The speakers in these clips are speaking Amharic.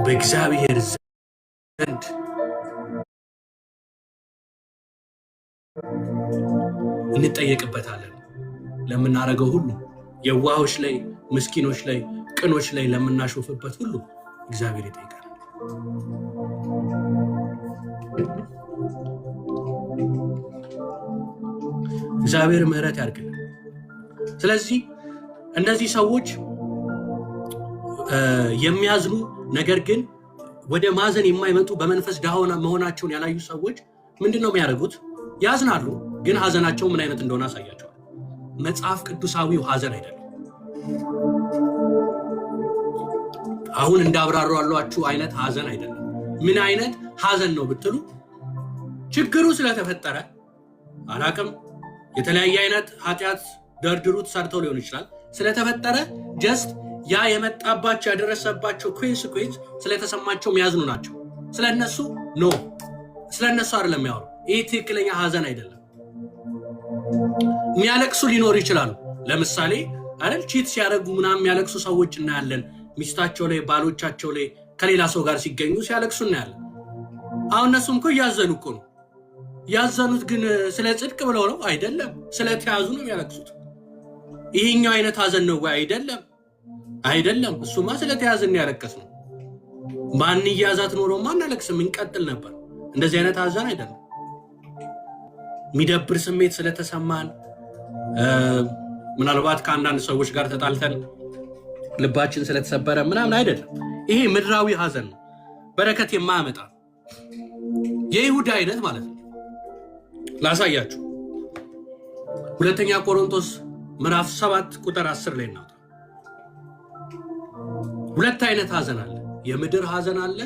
በእግዚአብሔር ዘንድ እንጠየቅበታለን ለምናረገው ሁሉ የዋሆች ላይ ምስኪኖች ላይ ቅኖች ላይ ለምናሾፍበት ሁሉ እግዚአብሔር ይጠይቃል። እግዚአብሔር ምህረት ያድርግልን። ስለዚህ እነዚህ ሰዎች የሚያዝኑ ነገር ግን ወደ ማዘን የማይመጡ በመንፈስ ድሃ መሆናቸውን ያላዩ ሰዎች ምንድነው የሚያደርጉት? ያዝናሉ፣ ግን ሀዘናቸው ምን አይነት እንደሆነ አሳያቸዋል። መጽሐፍ ቅዱሳዊው ሀዘን አይደለም። አሁን እንዳብራራሏችሁ አይነት ሀዘን አይደለም። ምን አይነት ሀዘን ነው ብትሉ ችግሩ ስለተፈጠረ አላቅም፣ የተለያየ አይነት ኃጢአት ደርድሩት ሰርተው ሊሆን ይችላል። ስለተፈጠረ ጀስት ያ የመጣባቸው ያደረሰባቸው ኮንሲኩዌንስ ስለተሰማቸው የሚያዝኑ ናቸው። ስለነሱ ኖ ስለነሱ አይደለም የሚያወሩ። ይህ ትክክለኛ ሀዘን አይደለም። የሚያለቅሱ ሊኖሩ ይችላሉ። ለምሳሌ አይደል ቺት ሲያደርጉ ምናምን የሚያለቅሱ ሰዎች እናያለን። ሚስታቸው ላይ ባሎቻቸው ላይ ከሌላ ሰው ጋር ሲገኙ ሲያለቅሱ እናያለን። አሁን እነሱም እኮ እያዘኑ እኮ ነው። ያዘኑት ግን ስለ ጽድቅ ብለው ነው አይደለም፣ ስለተያዙ ነው የሚያለቅሱት። ይሄኛው አይነት ሀዘን ነው ወይ? አይደለም አይደለም። እሱማ ስለተያዝን ያለቀስ ነው። ማን ይያዛት ኖሮማ እናለቅስም እንቀጥል ነበር። እንደዚህ አይነት ሀዘን አይደለም። የሚደብር ስሜት ስለተሰማን ምናልባት ከአንዳንድ ሰዎች ጋር ተጣልተን ልባችን ስለተሰበረ ምናምን አይደለም። ይሄ ምድራዊ ሀዘን ነው፣ በረከት የማያመጣ የይሁዳ አይነት ማለት ነው። ላሳያችሁ። ሁለተኛ ቆሮንቶስ ምዕራፍ 7 ቁጥር 10 ላይ እናውጣ። ሁለት አይነት ሀዘን አለ። የምድር ሀዘን አለ፣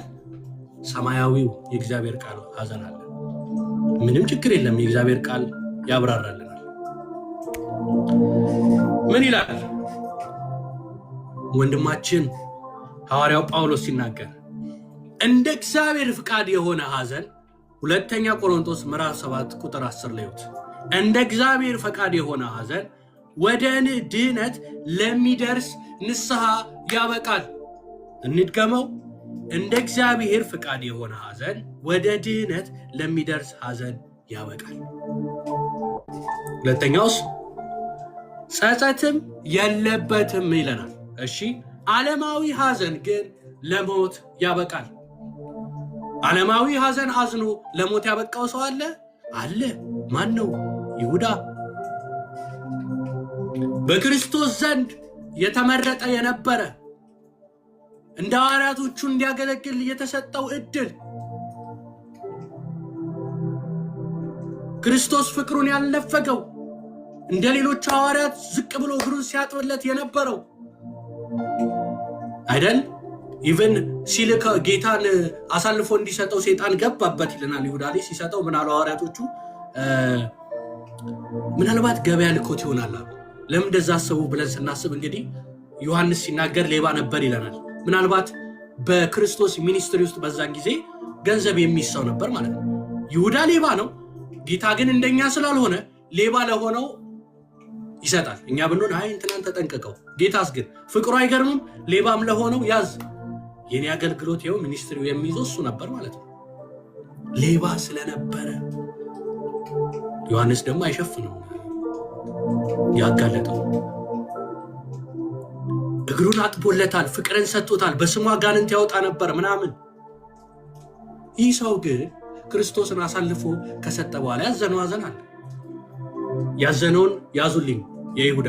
ሰማያዊው የእግዚአብሔር ቃል ሀዘን አለ። ምንም ችግር የለም፣ የእግዚአብሔር ቃል ያብራራልናል። ምን ይላል ወንድማችን ሐዋርያው ጳውሎስ ሲናገር? እንደ እግዚአብሔር ፍቃድ የሆነ ሀዘን ሁለተኛ ቆሮንቶስ ምዕራፍ 7 ቁጥር 10 ላይ ወጥ እንደ እግዚአብሔር ፈቃድ የሆነ ሀዘን ወደ ድህነት ለሚደርስ ንስሐ ያበቃል። እንድገመው። እንደ እግዚአብሔር ፍቃድ የሆነ ሀዘን ወደ ድህነት ለሚደርስ ሀዘን ያበቃል። ሁለተኛውስ ጸጸትም የለበትም ይለናል። እሺ፣ ዓለማዊ ሀዘን ግን ለሞት ያበቃል። ዓለማዊ ሀዘን አዝኖ ለሞት ያበቃው ሰው አለ አለ። ማን ነው? ይሁዳ። በክርስቶስ ዘንድ የተመረጠ የነበረ እንደ ሐዋርያቶቹ እንዲያገለግል የተሰጠው እድል፣ ክርስቶስ ፍቅሩን ያልነፈገው፣ እንደ ሌሎች ሐዋርያት ዝቅ ብሎ እግሩን ሲያጥብለት የነበረው አይደል? ኢቨን ሲልከ ጌታን አሳልፎ እንዲሰጠው ሰይጣን ገባበት ይለናል። ይሁዳ ላይ ሲሰጠው ምን አሉ ሐዋርያቶቹ? ምናልባት ገበያ ልኮት ይሆናል። ለምን እንደዛ አሰቡ ብለን ስናስብ እንግዲህ ዮሐንስ ሲናገር ሌባ ነበር ይለናል። ምናልባት በክርስቶስ ሚኒስትሪ ውስጥ በዛን ጊዜ ገንዘብ የሚሰው ነበር ማለት ነው። ይሁዳ ሌባ ነው። ጌታ ግን እንደኛ ስላልሆነ ሌባ ለሆነው ይሰጣል። እኛ ብንሆን አይ እንትናን ተጠንቀቀው። ጌታስ ግን ፍቅሩ አይገርምም? ሌባም ለሆነው ያዝ። የኔ አገልግሎት ይኸው ሚኒስትሪው የሚይዘው እሱ ነበር ማለት ነው። ሌባ ስለነበረ ዮሐንስ ደግሞ አይሸፍንም፣ ያጋለጠው። እግሩን አጥቦለታል፣ ፍቅርን ሰጥቶታል፣ በስሙ አጋንንት ያወጣ ነበር ምናምን። ይህ ሰው ግን ክርስቶስን አሳልፎ ከሰጠ በኋላ ያዘነው ሀዘን አለ። ያዘነውን ያዙልኝ የይሁዳ።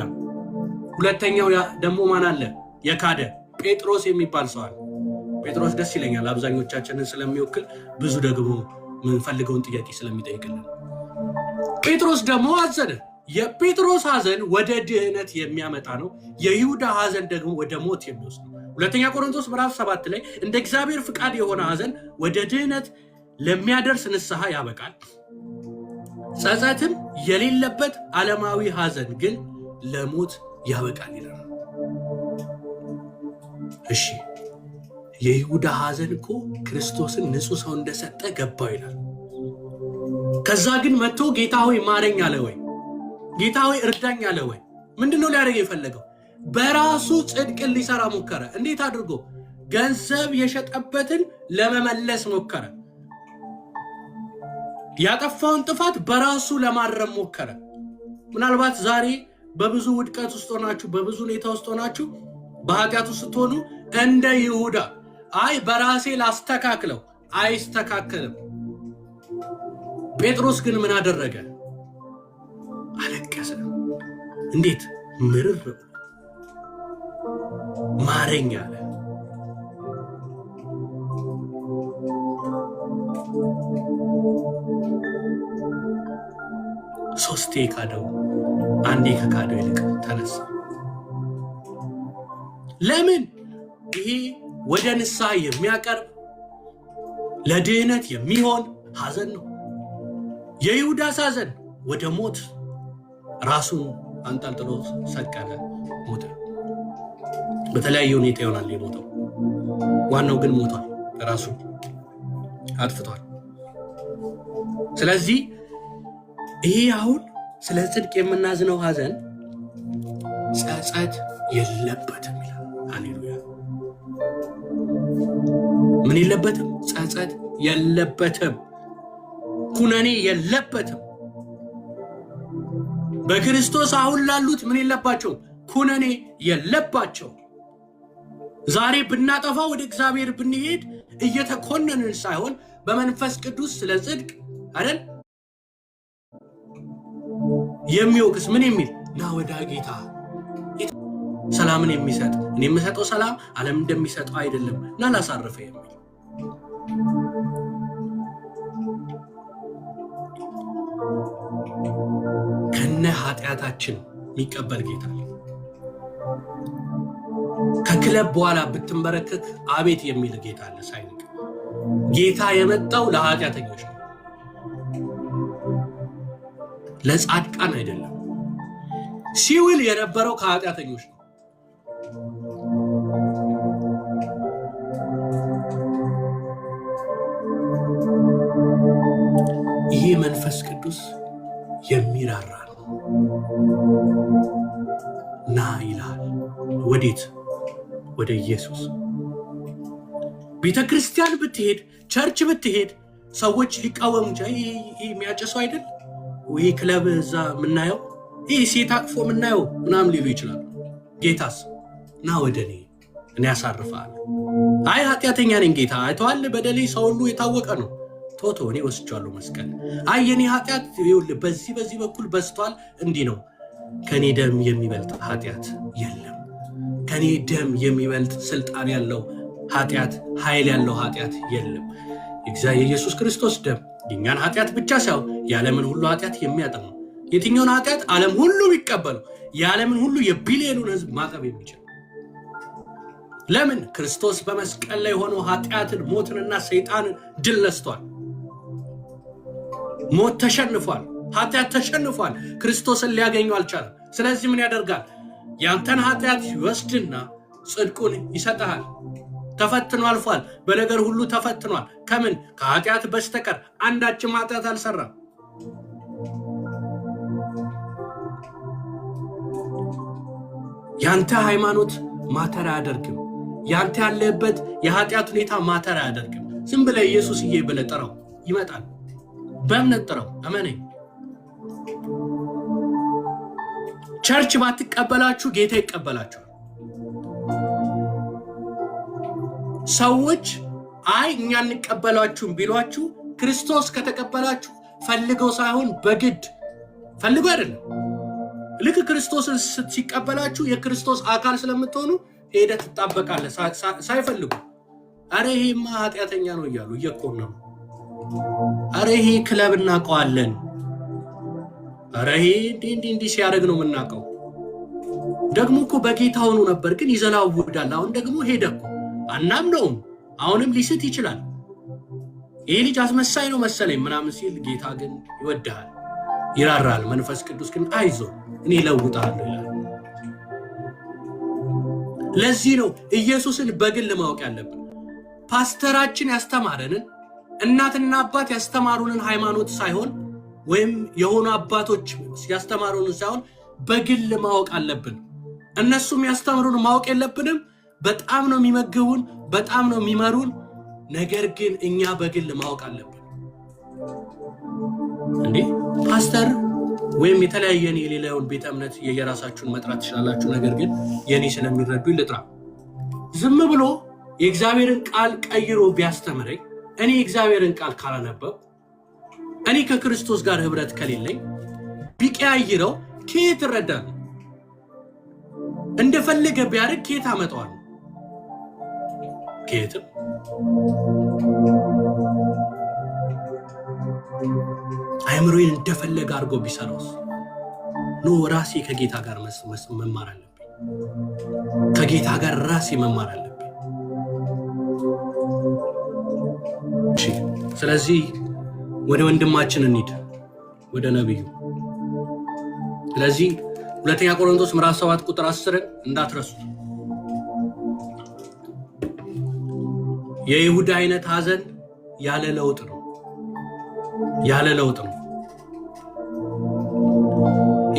ሁለተኛው ደግሞ ማን አለ? የካደ ጴጥሮስ የሚባል ሰው አለ። ጴጥሮስ ደስ ይለኛል፣ አብዛኞቻችንን ስለሚወክል፣ ብዙ ደግሞ ምንፈልገውን ጥያቄ ስለሚጠይቅልን። ጴጥሮስ ደግሞ አዘነ። የጴጥሮስ ሀዘን ወደ ድህነት የሚያመጣ ነው። የይሁዳ ሀዘን ደግሞ ወደ ሞት የሚወስድ ነው። ሁለተኛ ቆሮንቶስ ምዕራፍ 7 ላይ እንደ እግዚአብሔር ፍቃድ የሆነ ሀዘን ወደ ድህነት ለሚያደርስ ንስሐ ያበቃል። ጸጸትም የሌለበት ዓለማዊ ሀዘን ግን ለሞት ያበቃል ይላል። እሺ፣ የይሁዳ ሀዘን እኮ ክርስቶስን ንጹሕ ሰው እንደሰጠ ገባው ይላል። ከዛ ግን መጥቶ ጌታ ሆይ ማረኝ አለ ወይ? ጌታ ሆይ እርዳኝ አለ ወይ? ምንድነው ሊያደርግ የፈለገው? በራሱ ጽድቅን ሊሰራ ሞከረ። እንዴት አድርጎ? ገንዘብ የሸጠበትን ለመመለስ ሞከረ። ያጠፋውን ጥፋት በራሱ ለማረም ሞከረ። ምናልባት ዛሬ በብዙ ውድቀት ውስጥ ሆናችሁ፣ በብዙ ሁኔታ ውስጥ ሆናችሁ፣ በኃጢአት ውስጥ ስትሆኑ እንደ ይሁዳ አይ በራሴ ላስተካክለው፣ አይስተካከልም። ጴጥሮስ ግን ምን አደረገ? አለቀሰ። እንዴት? ምርር ማረኝ አለ። ሶስቴ ካደው፣ አንዴ ከካደው ይልቅ ተነሳ። ለምን? ይሄ ወደ ንስሐ የሚያቀርብ ለድህነት የሚሆን ሐዘን ነው። የይሁዳስ ሐዘን ወደ ሞት፣ ራሱን አንጠልጥሎ ሰቀለ፣ ሞተ። በተለያየ ሁኔታ ይሆናል የሞተው። ዋናው ግን ሞቷል፣ ራሱ አጥፍቷል። ስለዚህ ይሄ አሁን ስለ ጽድቅ የምናዝነው ሐዘን ጸጸት የለበትም ይላል። ሃሌሉያ! ምን የለበትም? ጸጸት የለበትም፣ ኩነኔ የለበትም። በክርስቶስ አሁን ላሉት ምን የለባቸው? ኩነኔ የለባቸው። ዛሬ ብናጠፋ ወደ እግዚአብሔር ብንሄድ እየተኮነንን ሳይሆን በመንፈስ ቅዱስ ስለ ጽድቅ አይደል የሚወቅስ ምን የሚል ና ወደ ጌታ ሰላምን የሚሰጥ እኔ የምሰጠው ሰላም ዓለም እንደሚሰጠው አይደለም ና ላሳርፈ የሚል ከነ ኃጢአታችን የሚቀበል ጌታ ከክለብ በኋላ ብትንበረከክ አቤት የሚል ጌታ አለ ሳይንቅ። ጌታ የመጣው ለኃጢአተኞች ነው፣ ለጻድቃን አይደለም። ሲውል የነበረው ከኃጢአተኞች ነው። ይሄ መንፈስ ቅዱስ የሚራራ ነው። ና ይላል። ወዴት? ወደ ኢየሱስ። ቤተ ክርስቲያን ብትሄድ፣ ቸርች ብትሄድ ሰዎች ሊቃወሙ እንጂ ይሄ የሚያጨሰው አይደል፣ ይሄ ክለብ እዛ የምናየው ይሄ ሴት አቅፎ የምናየው ምናምን ሊሉ ይችላሉ። ጌታስ ና ወደ እኔ ያሳርፋለሁ። አይ ኃጢአተኛ ነኝ ጌታ አይተዋል፣ በደሌ ሰው ሁሉ የታወቀ ነው፣ ቶቶ እኔ ወስጃለሁ መስቀል። አይ የኔ ኃጢአት ይኸውልህ በዚህ በኩል በዝቷል፣ እንዲህ ነው። ከኔ ደም የሚበልጥ ኃጢአት የለም። ከኔ ደም የሚበልጥ ስልጣን ያለው ኃጢአት፣ ኃይል ያለው ኃጢአት የለም። የኢየሱስ ክርስቶስ ደም የኛን ኃጢአት ብቻ ሳይሆን የዓለምን ሁሉ ኃጢአት የሚያጥብ ነው። የትኛውን ኃጢአት ዓለም ሁሉ ቢቀበለው የዓለምን ሁሉ የቢሊዮኑን ሕዝብ ማጠብ የሚችል ለምን? ክርስቶስ በመስቀል ላይ ሆኖ ኃጢአትን፣ ሞትንና ሰይጣንን ድል ነስቷል። ሞት ተሸንፏል፣ ኃጢአት ተሸንፏል። ክርስቶስን ሊያገኙ አልቻለም። ስለዚህ ምን ያደርጋል? ያንተን ኃጢአት ይወስድና ጽድቁን ይሰጥሃል። ተፈትኖ አልፏል። በነገር ሁሉ ተፈትኗል። ከምን? ከኃጢአት በስተቀር አንዳችም ኃጢአት አልሰራም። ያንተ ሃይማኖት ማተር አያደርግም። ያንተ ያለበት የኃጢአት ሁኔታ ማተር አያደርግም። ዝም ብለህ ኢየሱስዬ ብለህ ጥራው፣ ይመጣል። በእምነት ጥራው፣ እመነኝ። ቸርች ባትቀበላችሁ ጌታ ይቀበላችኋል። ሰዎች አይ እኛ እንቀበላችሁም ቢሏችሁ ክርስቶስ ከተቀበላችሁ ፈልገው ሳይሆን በግድ ፈልገው አይደለም። ልክ ክርስቶስን ሲቀበላችሁ የክርስቶስ አካል ስለምትሆኑ ሄደህ ትጣበቃለህ ሳይፈልጉ። አረ ይሄማ ኃጢአተኛ ነው እያሉ እየቆነኑ፣ አረ ይሄ ክለብ እናውቀዋለን፣ አረ ይሄ እንዲህ ሲያደርግ ነው የምናውቀው። ደግሞ እኮ በጌታ ሆኖ ነበር ግን ይዘላውዳል። አሁን ደግሞ ሄደ እኮ አናምነውም። አሁንም ሊስት ይችላል። ይሄ ልጅ አስመሳይ ነው መሰለኝ ምናምን ሲል ጌታ ግን ይወድሃል፣ ይራራል። መንፈስ ቅዱስ ግን አይዞ እኔ እለውጥሃለሁ ይላል። ለዚህ ነው ኢየሱስን በግል ማወቅ ያለብን። ፓስተራችን ያስተማረንን እናትና አባት ያስተማሩንን ሃይማኖት ሳይሆን ወይም የሆኑ አባቶች ያስተማሩንን ሳይሆን በግል ማወቅ አለብን። እነሱም ያስተምሩን ማወቅ የለብንም። በጣም ነው የሚመግቡን፣ በጣም ነው የሚመሩን። ነገር ግን እኛ በግል ማወቅ አለብን። እንዴ ፓስተር ወይም የተለያየን የሌላውን ቤተ እምነት የየራሳችሁን መጥራት ትችላላችሁ። ነገር ግን የኔ ስለሚረዱ ልጥራ። ዝም ብሎ የእግዚአብሔርን ቃል ቀይሮ ቢያስተምረኝ እኔ የእግዚአብሔርን ቃል ካላነበብ እኔ ከክርስቶስ ጋር ህብረት ከሌለኝ ቢቀያይረው ከየት እረዳለሁ? እንደፈለገ ቢያደርግ ከየት አመጣዋለሁ? ከየትም። አይምሮዬን እንደፈለገ አድርጎ ቢሰራውስ? ኖ ራሴ ከጌታ ጋር መማር አለብኝ። ከጌታ ጋር ራሴ መማር አለብኝ። ስለዚህ ወደ ወንድማችን እንሂድ፣ ወደ ነብዩ። ስለዚህ ሁለተኛ ቆሮንቶስ ምዕራፍ 7 ቁጥር 10 እንዳትረሱት። የይሁዳ አይነት ሐዘን ያለ ለውጥ ነው፣ ያለ ለውጥ ነው።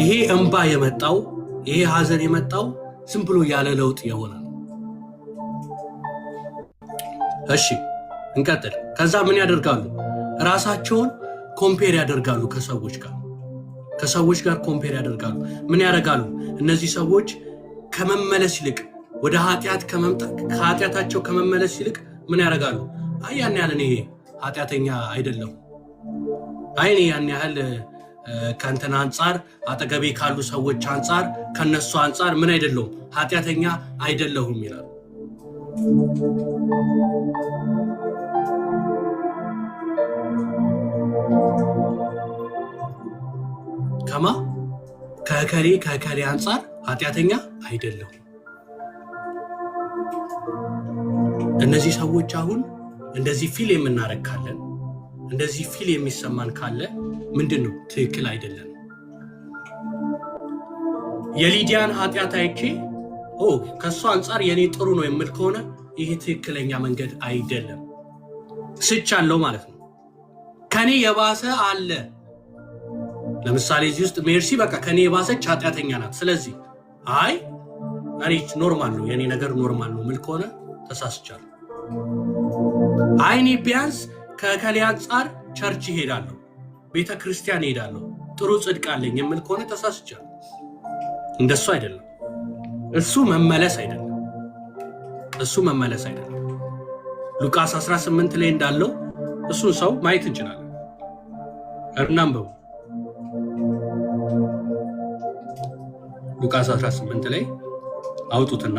ይሄ እንባ የመጣው ይሄ ሐዘን የመጣው ዝም ብሎ ያለ ለውጥ የሆነ ነው። እሺ እንቀጥል። ከዛ ምን ያደርጋሉ? ራሳቸውን ኮምፔር ያደርጋሉ ከሰዎች ጋር ኮምፔር ያደርጋሉ። ምን ያደርጋሉ? እነዚህ ሰዎች ከመመለስ ይልቅ ወደ ኃጢአት ከኃጢአታቸው ከመመለስ ይልቅ ምን ያደርጋሉ? አይ ያን ያህል እኔ ኃጢአተኛ አይደለሁም፣ አይ እኔ ያን ያህል ከእንትና አንጻር አጠገቤ ካሉ ሰዎች አንጻር ከነሱ አንጻር ምን አይደለሁም፣ ኃጢአተኛ አይደለሁም ይላሉ። ከማ ከከሌ አንጻር ኃጢአተኛ አይደለሁም። እነዚህ ሰዎች አሁን እንደዚህ ፊል የምናረግ ካለን እንደዚህ ፊል የሚሰማን ካለ ምንድነው? ትክክል አይደለም። የሊዲያን ኃጢአት አይቼ ከሷ አንጻር የኔ ጥሩ ነው የምል ከሆነ ይሄ ትክክለኛ መንገድ አይደለም። ስቻለው ማለት ነው። ከኔ የባሰ አለ። ለምሳሌ እዚህ ውስጥ ሜርሲ በቃ ከኔ የባሰች ኃጢአተኛ ናት። ስለዚህ አይ አሪች ኖርማል ነው የኔ ነገር ኖርማል ነው ምል ከሆነ ተሳስቻለሁ። አይኔ ቢያንስ ከከሌ አንጻር ቸርች ይሄዳለሁ፣ ቤተ ክርስቲያን ይሄዳለሁ፣ ጥሩ ጽድቅ አለኝ የምል ከሆነ ተሳስቻለሁ። እንደሱ አይደለም። እሱ መመለስ አይደለም። ሉቃስ 18 ላይ እንዳለው እሱን ሰው ማየት እንችላለን። እናንበው። ሉቃስ 18 ላይ አውጡትና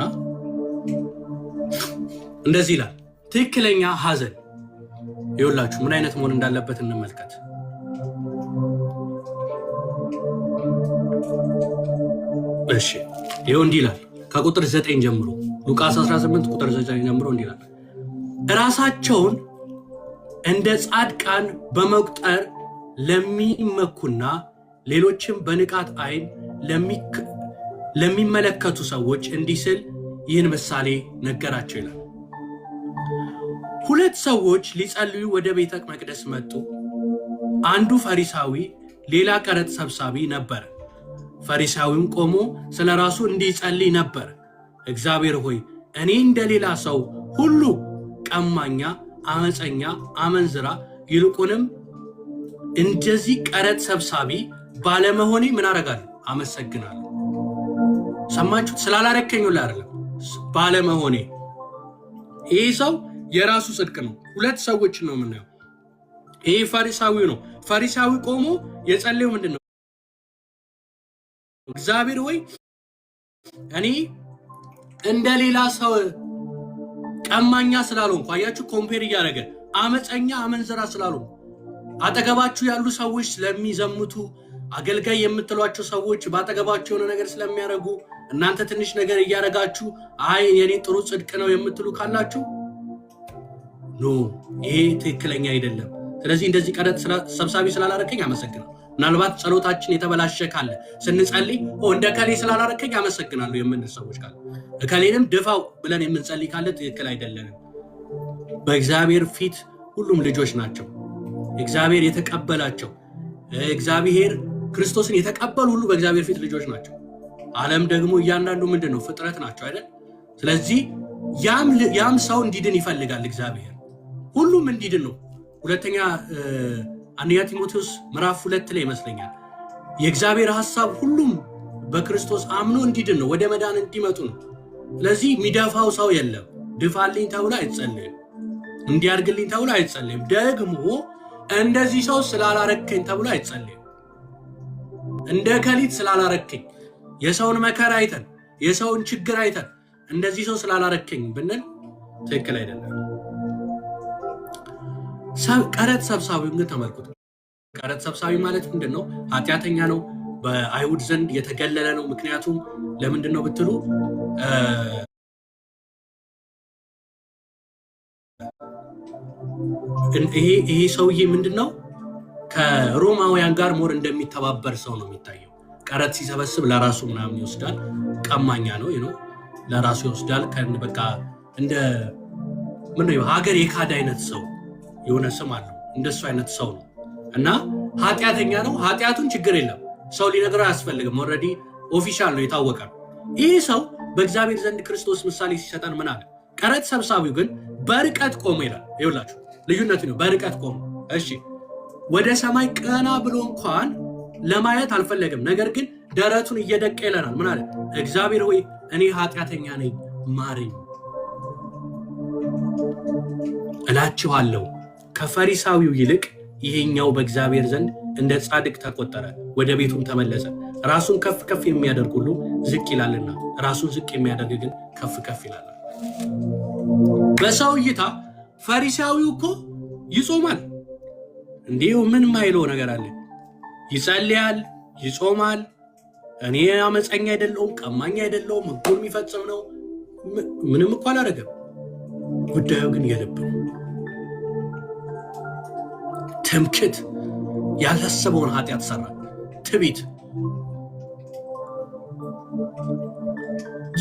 እንደዚህ ይላል። ትክክለኛ ሐዘን ይኸውላችሁ ምን አይነት መሆን እንዳለበት እንመልከት። እሺ ይኸው እንዲህ ይላል ከቁጥር 9 ጀምሮ ሉቃስ 18 ቁጥር 9 ጀምሮ እንዲህ ይላል። ራሳቸውን እንደ ጻድቃን በመቁጠር ለሚመኩና ሌሎችም በንቃት አይን ለሚመለከቱ ሰዎች እንዲህ ሲል ይህን ምሳሌ ነገራቸው ይላል። ሁለት ሰዎች ሊጸልዩ ወደ ቤተ መቅደስ መጡ። አንዱ ፈሪሳዊ፣ ሌላ ቀረጥ ሰብሳቢ ነበር። ፈሪሳዊም ቆሞ ስለ ራሱ እንዲጸልይ ነበር። እግዚአብሔር ሆይ እኔ እንደሌላ ሰው ሁሉ ቀማኛ፣ አመፀኛ፣ አመንዝራ ይልቁንም እንደዚህ ቀረጥ ሰብሳቢ ባለመሆኔ ምን አደርጋለሁ? አመሰግናለሁ። ሰማችሁት? ስላላረከኝ ላይ አይደለም፣ ባለመሆኔ። ይህ ሰው የራሱ ጽድቅ ነው። ሁለት ሰዎች ነው የምናየው። ይህ ፈሪሳዊ ነው። ፈሪሳዊ ቆሞ የጸለየው ምንድን ነው? እግዚአብሔር ሆይ እኔ እንደሌላ ሰው ቀማኛ ስላልሆንኩ፣ አያችሁ ኮምፔር እያደረገ አመፀኛ፣ አመንዝራ ስላልሆንኩ፣ አጠገባችሁ ያሉ ሰዎች ስለሚዘምቱ፣ አገልጋይ የምትሏቸው ሰዎች ባጠገባችሁ የሆነ ነገር ስለሚያደርጉ እናንተ ትንሽ ነገር እያደረጋችሁ አይ የኔ ጥሩ ጽድቅ ነው የምትሉ ካላችሁ ኖ ይሄ ትክክለኛ አይደለም። ስለዚህ እንደዚህ ቀረጥ ሰብሳቢ ስላላረከኝ አመሰግናለሁ። ምናልባት ጸሎታችን የተበላሸ ካለ ስንጸልይ እንደ ከሌ ስላላረከኝ አመሰግናለሁ የምንል ሰዎች ካለ ከሌንም ድፋው ብለን የምንጸልይ ካለ ትክክል አይደለንም። በእግዚአብሔር ፊት ሁሉም ልጆች ናቸው። እግዚአብሔር የተቀበላቸው እግዚአብሔር ክርስቶስን የተቀበሉ ሁሉ በእግዚአብሔር ፊት ልጆች ናቸው። ዓለም ደግሞ እያንዳንዱ ምንድነው ፍጥረት ናቸው አይደል? ስለዚህ ያም ሰው እንዲድን ይፈልጋል እግዚአብሔር፣ ሁሉም እንዲድን ነው። ሁለተኛ አንደኛ ጢሞቴዎስ ምዕራፍ 2 ላይ ይመስለኛል የእግዚአብሔር ሐሳብ ሁሉም በክርስቶስ አምኖ እንዲድን ነው፣ ወደ መዳን እንዲመጡ ነው። ስለዚህ የሚደፋው ሰው የለም። ድፋልኝ ተብሎ አይጸልይም፣ እንዲያርግልኝ ተብሎ አይጸልይም፣ ደግሞ እንደዚህ ሰው ስላላረከኝ ተብሎ አይጸልይም። እንደ ከሊት ስላላረከኝ የሰውን መከራ አይተን የሰውን ችግር አይተን እንደዚህ ሰው ስላላረከኝ ብንል ትክክል አይደለም። ቀረጥ ሰብሳቢውን ግን ተመልከቱ። ቀረጥ ሰብሳቢ ማለት ምንድነው? ኃጢአተኛ ነው፣ በአይሁድ ዘንድ የተገለለ ነው። ምክንያቱም ለምንድነው ብትሉ ይሄ ሰውዬ ምንድነው ከሮማውያን ጋር ሞር እንደሚተባበር ሰው ነው የሚታየው። ቀረጥ ሲሰበስብ ለራሱ ምናምን ይወስዳል። ቀማኛ ነው ለራሱ ይወስዳል። በቃ እንደ ምንድነው ሀገር የካድ አይነት ሰው የሆነ ስም አለው። እንደሱ አይነት ሰው ነው እና ኃጢአተኛ ነው። ኃጢአቱን ችግር የለም ሰው ሊነግረው አያስፈልግም። ኦልሬዲ ኦፊሻል ነው፣ የታወቀ ነው። ይህ ሰው በእግዚአብሔር ዘንድ ክርስቶስ ምሳሌ ሲሰጠን ምን አለ? ቀረጥ ሰብሳቢው ግን በርቀት ቆሞ ይላል። ይኸውላችሁ ልዩነቱ ነው። በርቀት ቆሞ እሺ፣ ወደ ሰማይ ቀና ብሎ እንኳን ለማየት አልፈለገም። ነገር ግን ደረቱን እየደቀ ይለናል። ምን አለ? እግዚአብሔር ሆይ እኔ ኃጢአተኛ ነኝ ማረኝ። እላችኋለሁ ከፈሪሳዊው ይልቅ ይሄኛው በእግዚአብሔር ዘንድ እንደ ጻድቅ ተቆጠረ፣ ወደ ቤቱም ተመለሰ። ራሱን ከፍ ከፍ የሚያደርግ ሁሉ ዝቅ ይላልና ራሱን ዝቅ የሚያደርግ ግን ከፍ ከፍ ይላል። በሰው እይታ ፈሪሳዊው እኮ ይጾማል፣ እንዲሁ ምን ማይለው ነገር አለ? ይጸልያል፣ ይጾማል። እኔ አመፀኛ አይደለሁም፣ ቀማኛ አይደለሁም፣ ሕጉን የሚፈጽም ነው፣ ምንም እኮ አላደረገም። ጉዳዩ ግን የልብ ነው። ትምክት፣ ያላሰበውን ኃጢአት ሰራ። ትቢት፣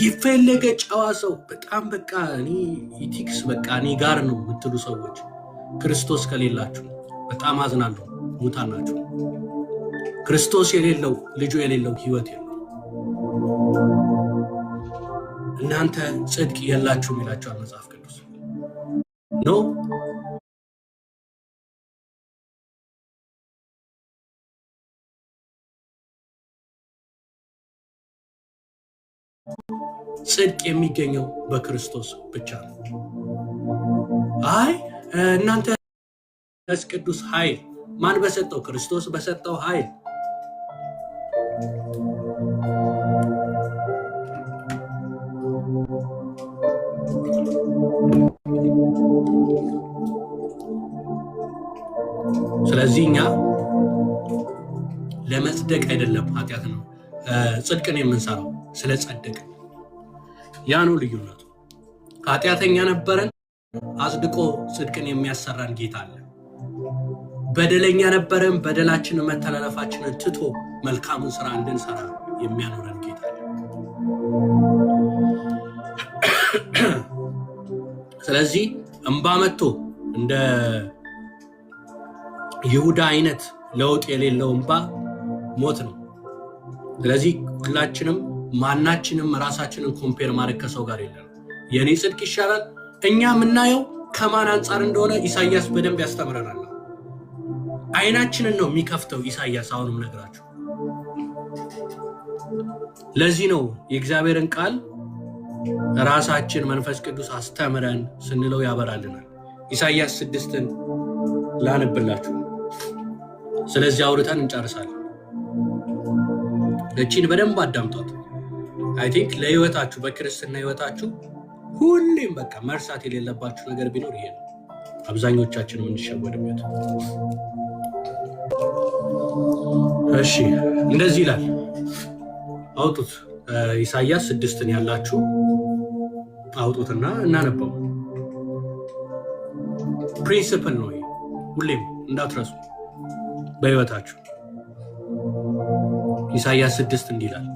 ይፈለገ ጨዋ ሰው በጣም በቃ እኔ ኢቲክስ በቃ እኔ ጋር ነው የምትሉ ሰዎች ክርስቶስ ከሌላችሁ በጣም አዝናለሁ። ሙታን ናችሁ። ክርስቶስ የሌለው ልጁ የሌለው ህይወት የለው። እናንተ ጽድቅ የላችሁም ይላችኋል መጽሐፍ ቅዱስ ነው። ጽድቅ የሚገኘው በክርስቶስ ብቻ ነው። አይ እናንተ መንፈስ ቅዱስ ኃይል ማን በሰጠው? ክርስቶስ በሰጠው ኃይል። ስለዚህ እኛ ለመጽደቅ አይደለም ኃጢአት ነው ጽድቅን የምንሰራው ስለ ጸደቅ። ያ ነው ልዩነቱ። ኃጢአተኛ ነበረን፣ አጽድቆ ጽድቅን የሚያሰራን ጌታ አለ። በደለኛ ነበረን፣ በደላችንን መተላለፋችንን ትቶ መልካሙን ስራ እንድንሰራ የሚያኖረን ጌታ አለ። ስለዚህ እንባ መጥቶ እንደ ይሁዳ አይነት ለውጥ የሌለው እንባ ሞት ነው። ስለዚህ ሁላችንም ማናችንም ራሳችንን ኮምፔር ማድረግ ከሰው ጋር የለም። የኔ ጽድቅ ይሻላል። እኛ የምናየው ከማን አንጻር እንደሆነ ኢሳይያስ በደንብ ያስተምረናል። አይናችንን ነው የሚከፍተው ኢሳይያስ። አሁንም ነግራችሁ ለዚህ ነው የእግዚአብሔርን ቃል ራሳችን መንፈስ ቅዱስ አስተምረን ስንለው ያበራልናል። ኢሳይያስ 6ን ላነብላችሁ። ስለዚህ አውርተን እንጨርሳለን። እቺን በደንብ አዳምጧት። አይ ቲንክ ለህይወታችሁ በክርስትና ህይወታችሁ ሁሌም በቃ መርሳት የሌለባችሁ ነገር ቢኖር ይሄ ነው። አብዛኞቻችን የምንሸወድበት። እሺ እንደዚህ ይላል። አውጡት። ኢሳይያስ 6ን ያላችሁ አውጡትና እናነበው። ፕሪንሲፕል ነው ይሄ፣ ሁሌም እንዳትረሱ በህይወታችሁ። ኢሳይያስ 6 እንዲህ ይላል።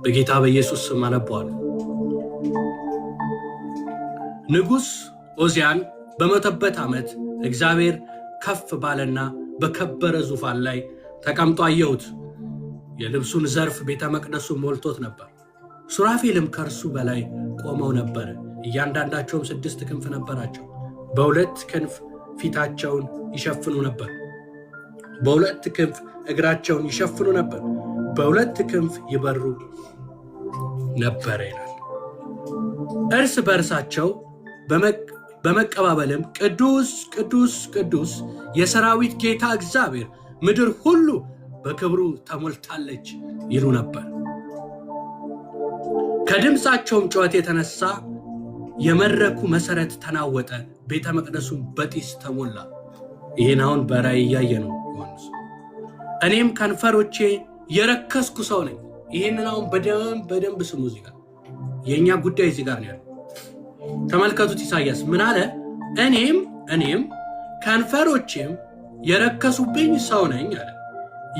በጌታ በኢየሱስ ስም አነበዋለሁ። ንጉሥ ዖዝያን በሞተበት ዓመት እግዚአብሔር ከፍ ባለና በከበረ ዙፋን ላይ ተቀምጦ አየሁት። የልብሱን ዘርፍ ቤተ መቅደሱ ሞልቶት ነበር። ሱራፌልም ከእርሱ በላይ ቆመው ነበር። እያንዳንዳቸውም 6 ክንፍ ነበራቸው። በ2 ክንፍ ፊታቸውን ይሸፍኑ ነበር፣ በ2 ክንፍ እግራቸውን ይሸፍኑ ነበር፣ በ2 ክንፍ ይበሩ ነበር ይላል። እርስ በእርሳቸው በመቀባበልም ቅዱስ ቅዱስ ቅዱስ የሰራዊት ጌታ እግዚአብሔር፣ ምድር ሁሉ በክብሩ ተሞልታለች ይሉ ነበር። ከድምፃቸውም ጩኸት የተነሳ የመድረኩ መሰረት ተናወጠ፣ ቤተ መቅደሱም በጢስ ተሞላ። ይህን አሁን በራእይ እያየ ነው ዮሐንስ። እኔም ከንፈሮቼ የረከስኩ ሰው ነኝ። ይህንን አሁን በደንብ ስሙ። እዚህ ጋር የእኛ ጉዳይ እዚህ ጋር ነው ያለው። ተመልከቱት። ኢሳይያስ ምን አለ? እኔም ከንፈሮቼም የረከሱብኝ ሰው ነኝ አለ።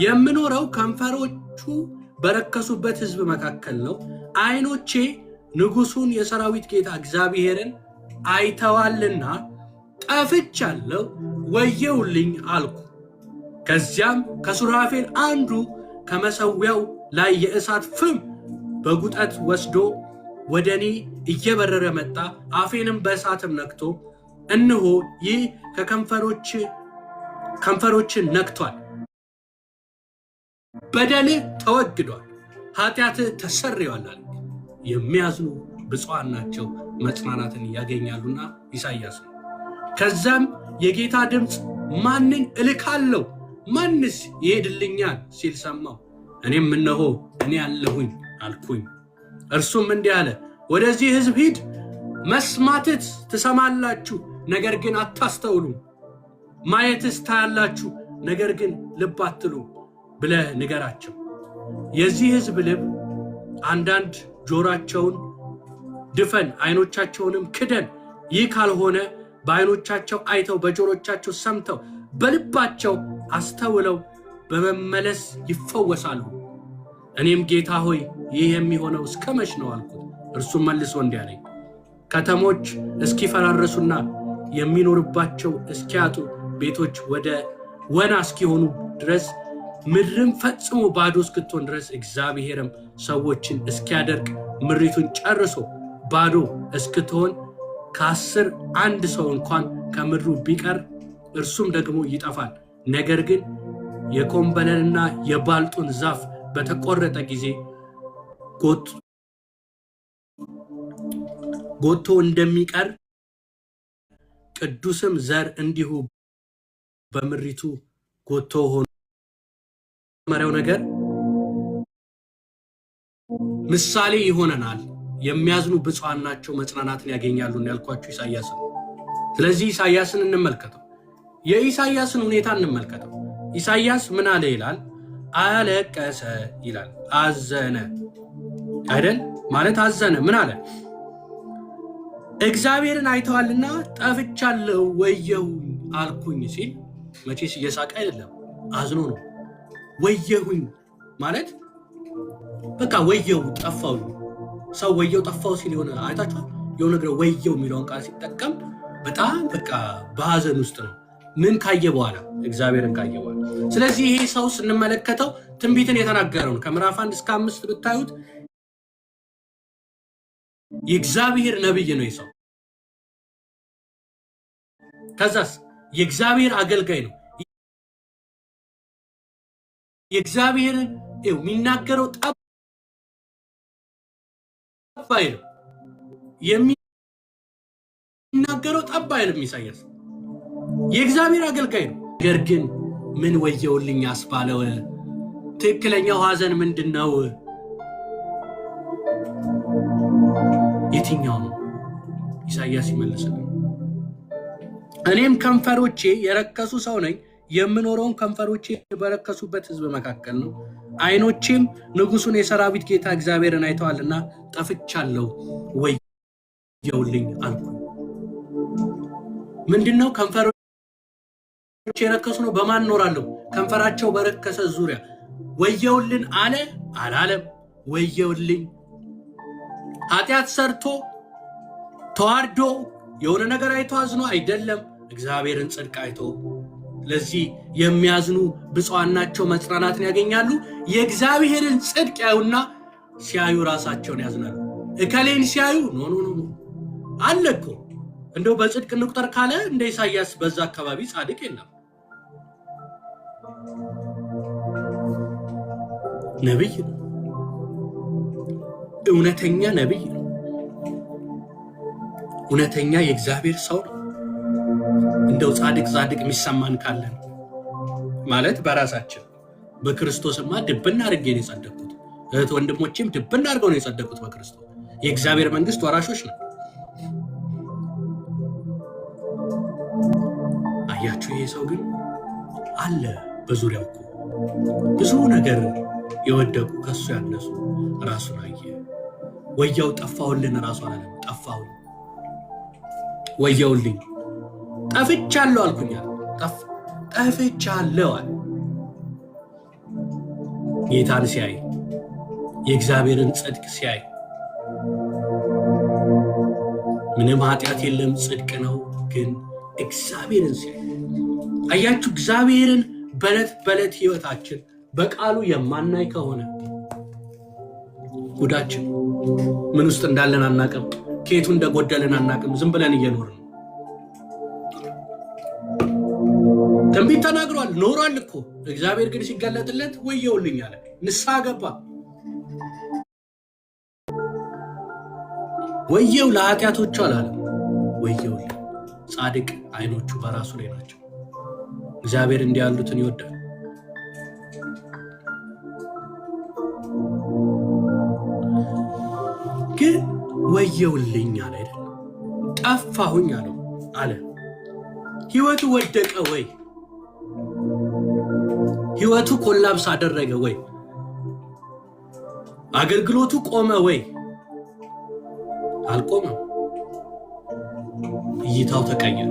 የምኖረው ከንፈሮቹ በረከሱበት ሕዝብ መካከል ነው። ዓይኖቼ ንጉሡን የሰራዊት ጌታ እግዚአብሔርን አይተዋልና ጠፍቻለሁ፣ ወየውልኝ አልኩ። ከዚያም ከሱራፌል አንዱ ከመሠዊያው ላይ የእሳት ፍም በጉጠት ወስዶ ወደ እኔ እየበረረ መጣ። አፌንም በእሳትም ነክቶ እነሆ ይህ ከንፈሮችን ነክቷል፣ በደልህ ተወግዷል፣ ኃጢአትህ ተሰርዮአል አለ። የሚያዝኑ ብፁዓን ናቸው መጽናናትን ያገኛሉና። ኢሳይያስ ነው። ከዛም የጌታ ድምፅ ማንን እልካለሁ ማንስ ይሄድልኛል ሲል ሰማሁ። እኔም እነሆ እኔ አለሁኝ አልኩኝ። እርሱም እንዲህ አለ፣ ወደዚህ ሕዝብ ሂድ፣ መስማትስ ትሰማላችሁ፣ ነገር ግን አታስተውሉም፣ ማየትስ ታያላችሁ፣ ነገር ግን ልብ አትሉም ብለህ ንገራቸው። የዚህ ሕዝብ ልብ አንዳንድ ጆሮአቸውን ድፈን፣ ዓይኖቻቸውንም ክደን። ይህ ካልሆነ በዓይኖቻቸው አይተው በጆሮቻቸው ሰምተው በልባቸው አስተውለው በመመለስ ይፈወሳሉ። እኔም ጌታ ሆይ ይህ የሚሆነው እስከ መች ነው አልኩት። እርሱም መልሶ እንዲህ አለኝ፣ ከተሞች እስኪፈራረሱና የሚኖርባቸው እስኪያጡ፣ ቤቶች ወደ ወና እስኪሆኑ ድረስ፣ ምድርም ፈጽሞ ባዶ እስክትሆን ድረስ፣ እግዚአብሔርም ሰዎችን እስኪያደርግ ምድሪቱን ጨርሶ ባዶ እስክትሆን ከ10 1 ሰው እንኳን ከምድሩ ቢቀር እርሱም ደግሞ ይጠፋል። ነገር ግን የኮምበለልና የባልጡን ዛፍ በተቆረጠ ጊዜ ጎቶ እንደሚቀር ቅዱስም ዘር እንዲሁ በምድሪቱ ጎቶ ሆኖ። መሪያው ነገር ምሳሌ ይሆነናል። የሚያዝኑ ብፁዓን ናቸው መጽናናትን ያገኛሉ ያልኳችሁ ኢሳይያስ ነው። ስለዚህ ኢሳይያስን እንመልከተው፣ የኢሳይያስን ሁኔታ እንመልከተው። ኢሳይያስ ምን አለ ይላል? አለቀሰ ይላል። አዘነ አይደል? ማለት አዘነ። ምን አለ? እግዚአብሔርን አይተዋልና ጠፍቻለሁ ወየሁኝ አልኩኝ ሲል መቼስ እየሳቀ አይደለም፣ አዝኖ ነው። ወየሁኝ ማለት በቃ ወየው ጠፋው። ሰው ወየው ጠፋው ሲል የሆነ አይታችኋል? የሆነ ነገር ወየው የሚለውን ቃል ሲጠቀም በጣም በቃ በሐዘን ውስጥ ነው። ምን ካየ በኋላ? እግዚአብሔርን ካየ በኋላ። ስለዚህ ይሄ ሰው ስንመለከተው ትንቢትን የተናገረው ነው። ከምዕራፍ 1 እስከ 5 ብታዩት የእግዚአብሔር ነብይ ነው ይህ ሰው። ከዛስ የእግዚአብሔር አገልጋይ ነው። የእግዚአብሔርን የሚናገረው ጠብ አይልም፣ የሚናገረው ጠብ አይልም። ኢሳይያስ የእግዚአብሔር አገልጋይ ነው። ነገር ግን ምን ወየውልኝ አስባለው? ትክክለኛው ሐዘን ምንድነው? የትኛው ነው? ኢሳይያስ ይመልስልኝ። እኔም ከንፈሮቼ የረከሱ ሰው ነኝ፣ የምኖረውን ከንፈሮቼ በረከሱበት ሕዝብ መካከል ነው። ዓይኖቼም ንጉሡን የሰራዊት ጌታ እግዚአብሔርን አይተዋልና ጠፍቻለሁ ወየውልኝ አልኩ። ምንድነው? ከንፈሮቼ የረከሱ ነው። በማን እኖራለሁ? ከንፈራቸው በረከሰ ዙሪያ። ወየውልን አለ አላለም? ወየውልኝ። ኃጢአት ሰርቶ ተዋርዶ የሆነ ነገር አይቶ አዝኖ አይደለም። እግዚአብሔርን ጽድቅ አይቶ ለዚህ የሚያዝኑ ብፁዓን ናቸው መጽናናትን ያገኛሉ። የእግዚአብሔርን ጽድቅ ያዩና ሲያዩ ራሳቸውን ያዝናሉ። እከሌን ሲያዩ ኖ ኖ ኖ አለ እኮ እንደው በጽድቅ እንቁጠር ካለ እንደ ኢሳይያስ በዛ አካባቢ ጻድቅ የለም። ነብይ ነው፣ እውነተኛ ነብይ ነው፣ እውነተኛ የእግዚአብሔር ሰው ነው። እንደው ጻድቅ የሚሰማን ካለን ማለት በራሳችን በክርስቶስማ ድብና አድርጌ ነው የጸደቅኩት። እህት ወንድሞቼም ድብና አድርገው ነው የጸደቁት በክርስቶስ። የእግዚአብሔር መንግስት ወራሾች ነው። አያችሁ፣ ይሄ ሰው ግን አለ በዙሪያው እኮ ብዙ ነገር የወደቁ ከሱ ያነሱ። ራሱን አየ። ወያው ጠፋሁልን ራሱ አላለም። ጠፋሁ ወያውልኝ ጠፍቻለሁ አልኩኛል። ጠፍቻለሁ አለ። ጌታን ሲያይ የእግዚአብሔርን ጽድቅ ሲያይ ምንም ኃጢአት የለም ጽድቅ ነው። ግን እግዚአብሔርን ሲያይ አያችሁ፣ እግዚአብሔርን በዕለት ህይወታችን በቃሉ የማናይ ከሆነ ጉዳችን ምን ውስጥ እንዳለን አናቅም፣ ከየቱ እንደጎደለን አናቅም። ዝም ብለን እየኖርን ነው። ትንቢት ተናግሯል ኖሯል እኮ። እግዚአብሔር ግን ሲገለጥለት ወየውልኝ አለ። ንስሐ ገባ። ወየው ለኃጢአቶቹ አላለም። ወየውልኝ። ጻድቅ አይኖቹ በራሱ ላይ ናቸው። እግዚአብሔር እንዲህ ያሉትን ይወዳል። ግን ወየውልኝ አለ አይደል? ጠፋሁኝ አለው አለ። ህይወቱ ወደቀ ወይ? ህይወቱ ኮላፕስ አደረገ ወይ? አገልግሎቱ ቆመ ወይ? አልቆመም። እይታው ተቀየረ።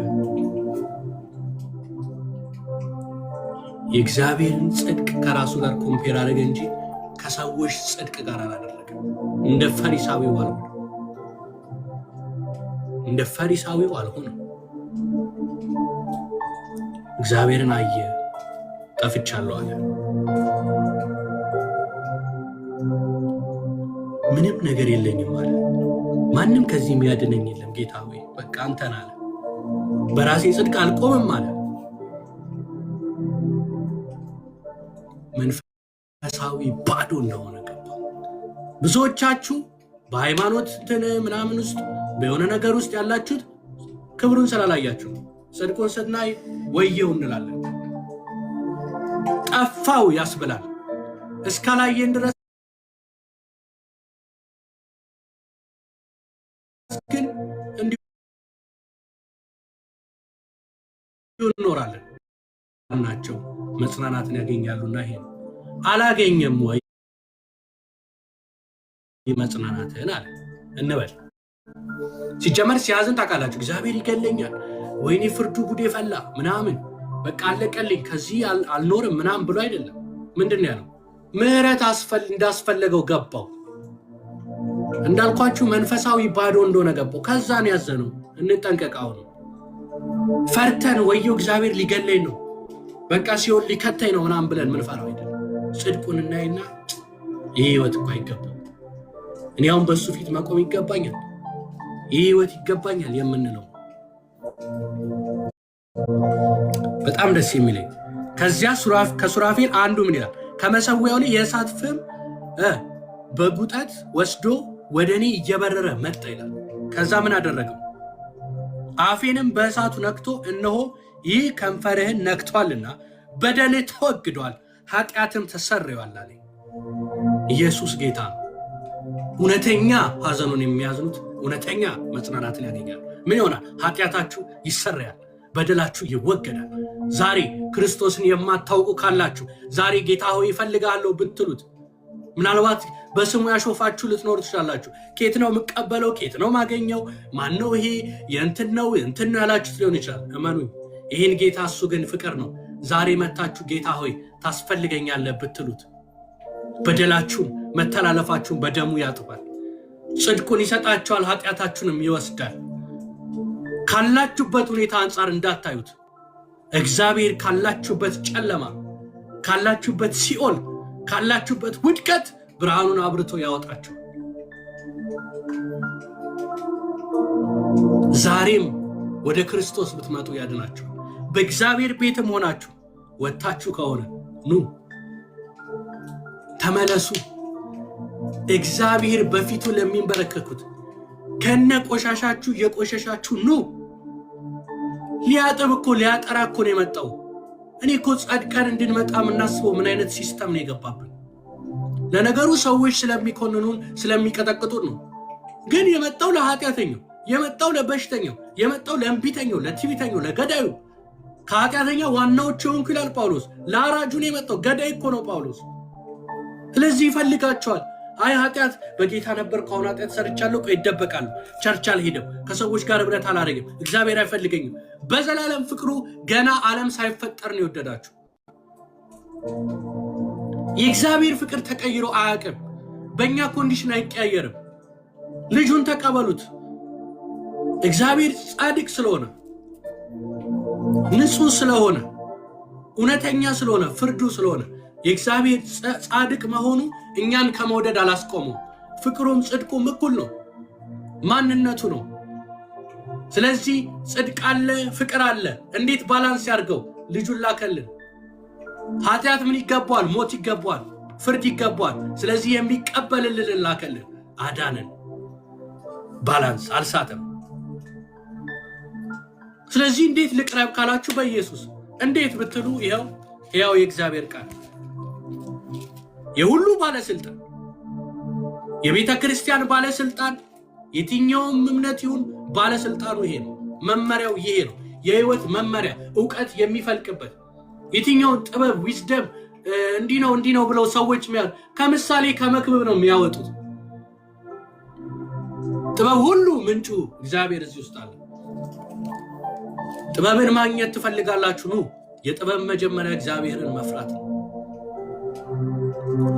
የእግዚአብሔርን ጽድቅ ከራሱ ጋር ኮምፔር አደረገ እንጂ ከሰዎች ጽድቅ ጋር አላደረገም። እንደ ፈሪሳዊው አልሆነ። እንደ ፈሪሳዊው አልሆነ። እግዚአብሔርን አየ። ጠፍቻለሁ አለ። ምንም ነገር የለኝም አለ። ማንም ከዚህ የሚያድነኝ የለም ጌታ ሆይ በቃ አንተን አለ። በራሴ ጽድቅ አልቆምም አለ። መንፈሳዊ ባዶ እንደሆነ ገባ። ብዙዎቻችሁ በሃይማኖት ምናምን ውስጥ በሆነ ነገር ውስጥ ያላችሁት ክብሩን ስላላያችሁ ነው። ጽድቁን ስናይ ወየው እንላለን። ጠፋው ያስብላል። እስካላየን ድረስ ግን እንዲሁ እንኖራለን። ናቸው መጽናናትን ያገኛሉና ይሄ አላገኘም ወይ መጽናናትን አለ እንበል። ሲጀመር ሲያዝን ታውቃላችሁ። እግዚአብሔር ይገለኛል፣ ወይኔ ፍርዱ ጉዴ ፈላ ምናምን በቃ አለቀልኝ ከዚህ አልኖርም ምናምን ብሎ አይደለም። ምንድን ያለው? ምህረት እንዳስፈለገው ገባው። እንዳልኳችሁ መንፈሳዊ ባዶ እንደሆነ ገባው። ከዛን ያዘነው። እንጠንቀቃው ነው። ፈርተን ወየው እግዚአብሔር ሊገለኝ ነው በቃ ሲሆን ሊከተኝ ነው ምናምን ብለን ምንፈራው አይደለም። ጽድቁን እናይና ይህ ህይወት እኮ አይገባም፣ እኔ አሁን በሱ ፊት መቆም ይገባኛል፣ ይህ ህይወት ይገባኛል የምንለው በጣም ደስ የሚለኝ። ከዚያ ከሱራፌል አንዱ ምን ይላል? ከመሰዊያው ላይ የእሳት ፍም በጉጠት ወስዶ ወደ እኔ እየበረረ መጣ ይላል። ከዛ ምን አደረገው? አፌንም በእሳቱ ነክቶ እነሆ ይህ ከንፈርህን ነክቷልና በደልህ ተወግዷል፣ ኃጢአትም ተሰርዮአል አለ። ኢየሱስ ጌታ ነው። እውነተኛ ሐዘኑን የሚያዝኑት እውነተኛ መጽናናትን ያገኛሉ። ምን ይሆናል? ኃጢአታችሁ ይሰረያል፣ በደላችሁ ይወገዳል። ዛሬ ክርስቶስን የማታውቁ ካላችሁ ዛሬ ጌታ ሆይ ይፈልጋለሁ ብትሉት ምናልባት በስሙ ያሾፋችሁ ልትኖሩ ትችላላችሁ። ኬት ነው የምቀበለው? ኬት ነው ማገኘው? ማን ነው ይሄ? የእንትን ነው ያላችሁት ሊሆን ይችላል። እመኑኝ ይህን ጌታ እሱ ግን ፍቅር ነው። ዛሬ መታችሁ ጌታ ሆይ ታስፈልገኛለህ ብትሉት በደላችሁን መተላለፋችሁን በደሙ ያጥባል፣ ጽድቁን ይሰጣችኋል፣ ኃጢአታችሁንም ይወስዳል። ካላችሁበት ሁኔታ አንጻር እንዳታዩት። እግዚአብሔር ካላችሁበት ጨለማ፣ ካላችሁበት ሲኦል፣ ካላችሁበት ውድቀት ብርሃኑን አብርቶ ያወጣችሁ። ዛሬም ወደ ክርስቶስ ብትመጡ ያድናችሁ። በእግዚአብሔር ቤትም ሆናችሁ ወጣችሁ ከሆነ ኑ ተመለሱ። እግዚአብሔር በፊቱ ለሚንበረከኩት ከነ ቆሻሻችሁ የቆሸሻችሁ ኑ። ሊያጠብ እኮ ሊያጠራ እኮ ነው የመጣው። እኔ እኮ ጻድቃን እንድንመጣ የምናስበው ምን አይነት ሲስተም ነው የገባብን? ለነገሩ ሰዎች ስለሚኮንኑን ስለሚቀጠቅጡን ነው። ግን የመጣው ለኃጢአተኛው፣ የመጣው ለበሽተኛው፣ የመጣው ለእንቢተኛው፣ ለትዕቢተኛው፣ ለገዳዩ ከኃጢአተኛ ዋናዎች ሆንኩ ይላል ጳውሎስ። ለአራጁ ነው የመጣው። ገዳይ እኮ ነው ጳውሎስ። ስለዚህ ይፈልጋቸዋል። አይ ኃጢአት በጌታ ነበር፣ ከአሁን ኃጢአት ሰርቻለሁ፣ ቆይ ይደበቃለሁ፣ ቸርች አልሄድም፣ ከሰዎች ጋር ህብረት አላደርግም፣ እግዚአብሔር አይፈልገኝም። በዘላለም ፍቅሩ ገና ዓለም ሳይፈጠር ነው የወደዳችሁ። የእግዚአብሔር ፍቅር ተቀይሮ አያውቅም። በእኛ ኮንዲሽን አይቀያየርም። ልጁን ተቀበሉት። እግዚአብሔር ጻድቅ ስለሆነ፣ ንጹህ ስለሆነ፣ እውነተኛ ስለሆነ፣ ፍርዱ ስለሆነ የእግዚአብሔር ጻድቅ መሆኑ እኛን ከመውደድ አላስቆመው። ፍቅሩም ጽድቁም እኩል ነው፣ ማንነቱ ነው። ስለዚህ ጽድቅ አለ፣ ፍቅር አለ። እንዴት ባላንስ ያርገው? ልጁን ላከልን። ኃጢአት ምን ይገባዋል? ሞት ይገባዋል፣ ፍርድ ይገባዋል። ስለዚህ የሚቀበልልን ላከልን፣ አዳነን። ባላንስ አልሳተም። ስለዚህ እንዴት ልቅረብ ካላችሁ በኢየሱስ እንዴት ብትሉ ይኸው ሕያው የእግዚአብሔር ቃል የሁሉ ባለስልጣን፣ የቤተ ክርስቲያን ባለስልጣን፣ የትኛውም እምነት ይሁን ባለስልጣኑ ይሄ ነው። መመሪያው ይሄ ነው። የህይወት መመሪያ፣ ዕውቀት የሚፈልቅበት የትኛውን ጥበብ ዊዝደም እንዲህ ነው ብለው ሰዎች ከምሳሌ ከመክብብ ነው የሚያወጡት። ጥበብ ሁሉ ምንጩ እግዚአብሔር እዚህ ውስጥ አለ። ጥበብን ማግኘት ትፈልጋላችሁ? ኑ። የጥበብ መጀመሪያ እግዚአብሔርን መፍራት ነው።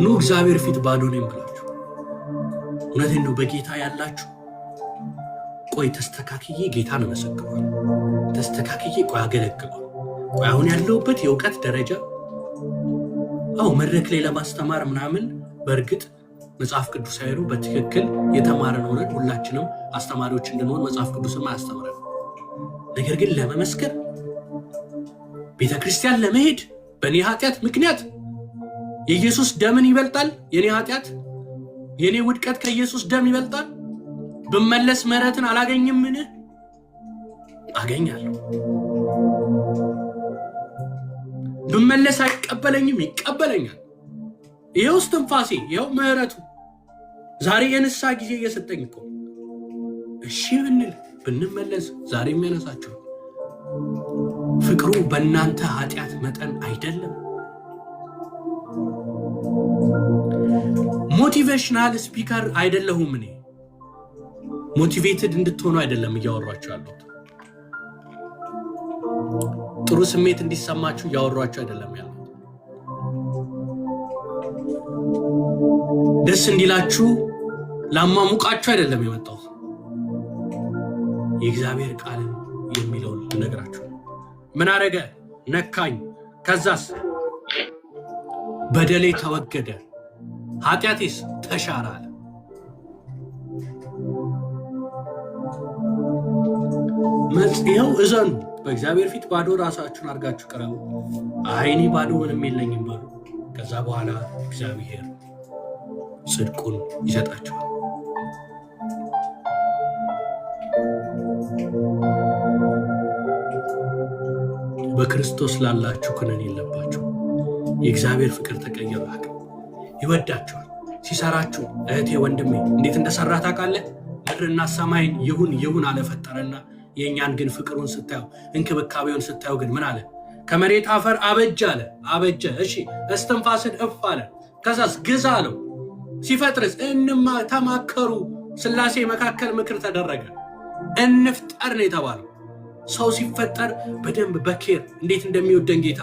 ኑ እግዚአብሔር ፊት ባዶ ነኝ ብላችሁ። እውነቴን ነው። በጌታ ያላችሁ ቆይ ተስተካክዬ ጌታን እመሰክራለሁ፣ ተስተካክዬ ቆይ አገለግለዋለሁ፣ ቆይ አሁን ያለሁበት የእውቀት ደረጃ መድረክ ላይ ለማስተማር ምናምን በእርግጥ መጽሐፍ ቅዱሳዊ ነው። በትክክል የተማረን ሆነን ሁላችንም አስተማሪዎች እንድንሆን መጽሐፍ ቅዱስም አያስተምረን። ነገር ግን ለመመስከር ቤተክርስቲያን ለመሄድ በእኔ ኃጢአት ምክንያት የኢየሱስ ደምን ይበልጣል። የኔ ኃጢአት የኔ ውድቀት ከኢየሱስ ደም ይበልጣል። ብመለስ ምሕረትን አላገኝም? ምን አገኛለሁ? ብመለስ አይቀበለኝም? ይቀበለኛል። ይሄው እስትንፋሴ፣ ይሄው ምሕረቱ ዛሬ የንስሐ ጊዜ እየሰጠኝ እኮ። እሺ ብንመለስ ዛሬ የሚያነሳችሁ ፍቅሩ በእናንተ ኃጢአት መጠን አይደለም። ሞቲቬሽናል ስፒከር አይደለሁም። እኔ ሞቲቬትድ እንድትሆኑ አይደለም እያወሯችሁ ያሉት። ጥሩ ስሜት እንዲሰማችሁ እያወሯችሁ አይደለም ያሉት። ደስ እንዲላችሁ ላማሙቃችሁ አይደለም የመጣሁት። የእግዚአብሔር ቃል የሚለውን ልነግራችሁ። ምን አረገ? ነካኝ። ከዛስ በደሌ ተወገደ፣ ኃጢአቴስ ተሻረ አለ። ይኸው እዘኑ፣ በእግዚአብሔር ፊት ባዶ ራሳችሁን አድርጋችሁ ቀረቡ። አይኔ ባዶ ምንም የለኝም በሉ። ከዛ በኋላ እግዚአብሔር ጽድቁን ይሰጣችኋል። በክርስቶስ ላላችሁ ኩነኔ የለባችሁ። የእግዚአብሔር ፍቅር ተቀየረ። ይወዳችኋል። ሲሰራችሁ እህቴ ወንድሜ እንዴት እንደሰራ ታውቃለህ? ምድርና ሰማይን ይሁን አለፈጠረና የእኛን ግን ፍቅሩን ስታዩ እንክብካቤውን ስታዩ ግን ምን አለ? ከመሬት አፈር አበጀ አለ። አበጀ። እሺ እስትንፋስን እፍ አለ። ከዛስ ግዛ አለው። ሲፈጥርስ ተማከሩ። ሥላሴ መካከል ምክር ተደረገ። እንፍጠር ነው የተባለው። ሰው ሲፈጠር በደንብ በኬር እንዴት እንደሚወደን ጌታ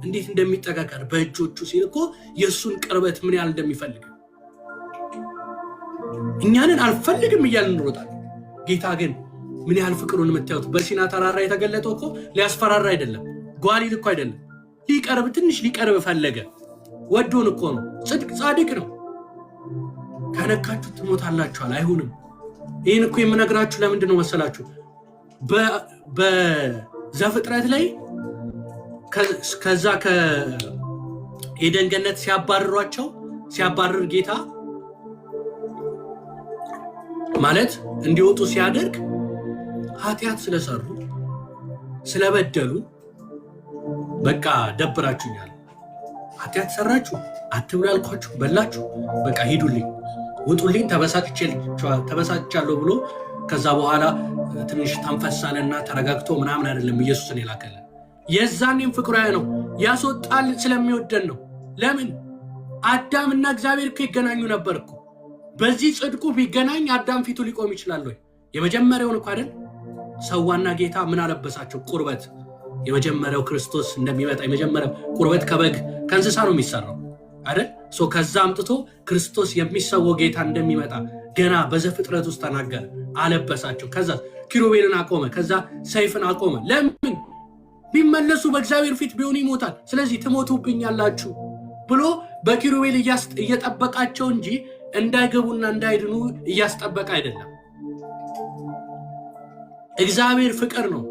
እንዴት እንደሚጠጋቀር በእጆቹ ሲል እኮ የእሱን ቅርበት ምን ያህል እንደሚፈልግ እኛንን አልፈልግም እያልን እንሮጣለን። ጌታ ግን ምን ያህል ፍቅሩን የምታዩት በሲና ተራራ የተገለጠው እኮ ሊያስፈራራ አይደለም። ጓሊል እኮ አይደለም። ሊቀርብ ትንሽ ሊቀርብ ፈለገ። ወዶን እኮ ነው። ጽድቅ ጻድቅ ነው። ከነካችሁ ትሞታላችኋል። አይሆንም። ይህን እኮ የምነግራችሁ ለምንድን ነው መሰላችሁ? በዘፍጥረት ላይ ከዛ ከኤደን ገነት ሲያባርር ጌታ ማለት እንዲወጡ ሲያደርግ ኃጢአት ስለሰሩ ስለበደሉ በቃ ደብራችሁኛል፣ ኃጢአት ሰራችሁ፣ አትብሉ ያልኳችሁ በላችሁ፣ በቃ ሂዱልኝ፣ ውጡልኝ፣ ተበሳጭቻለሁ ብሎ ከዛ በኋላ ትንሽ ተንፈሳለና ተረጋግቶ ምናምን አይደለም ኢየሱስን የላከልን። የዛኔም ፍቅሩ ነው ያስወጣል ስለሚወደን ነው። ለምን አዳምና እግዚአብሔር እኮ ይገናኙ ነበር እኮ። በዚህ ጽድቁ ቢገናኝ አዳም ፊቱ ሊቆም ይችላል ወይ? የመጀመሪያውን እኮ አይደል ሰዋና ጌታ ምን አለበሳቸው? ቁርበት። የመጀመሪያው ክርስቶስ እንደሚመጣ የመጀመሪያው ቁርበት ከበግ ከእንስሳ ነው የሚሰራው አይደል? ከዛ አምጥቶ ክርስቶስ የሚሰወው ጌታ እንደሚመጣ ገና በዘፍጥረት ውስጥ ተናገረ፣ አለበሳቸው። ከዛ ኪሩቤልን አቆመ፣ ከዛ ሰይፍን አቆመ። ለምን ቢመለሱ በእግዚአብሔር ፊት ቢሆኑ ይሞታል፣ ስለዚህ ትሞቱብኛላችሁ ብሎ በኪሩቤል እየጠበቃቸው እንጂ እንዳይገቡና እንዳይድኑ እያስጠበቀ አይደለም። እግዚአብሔር ፍቅር ነው።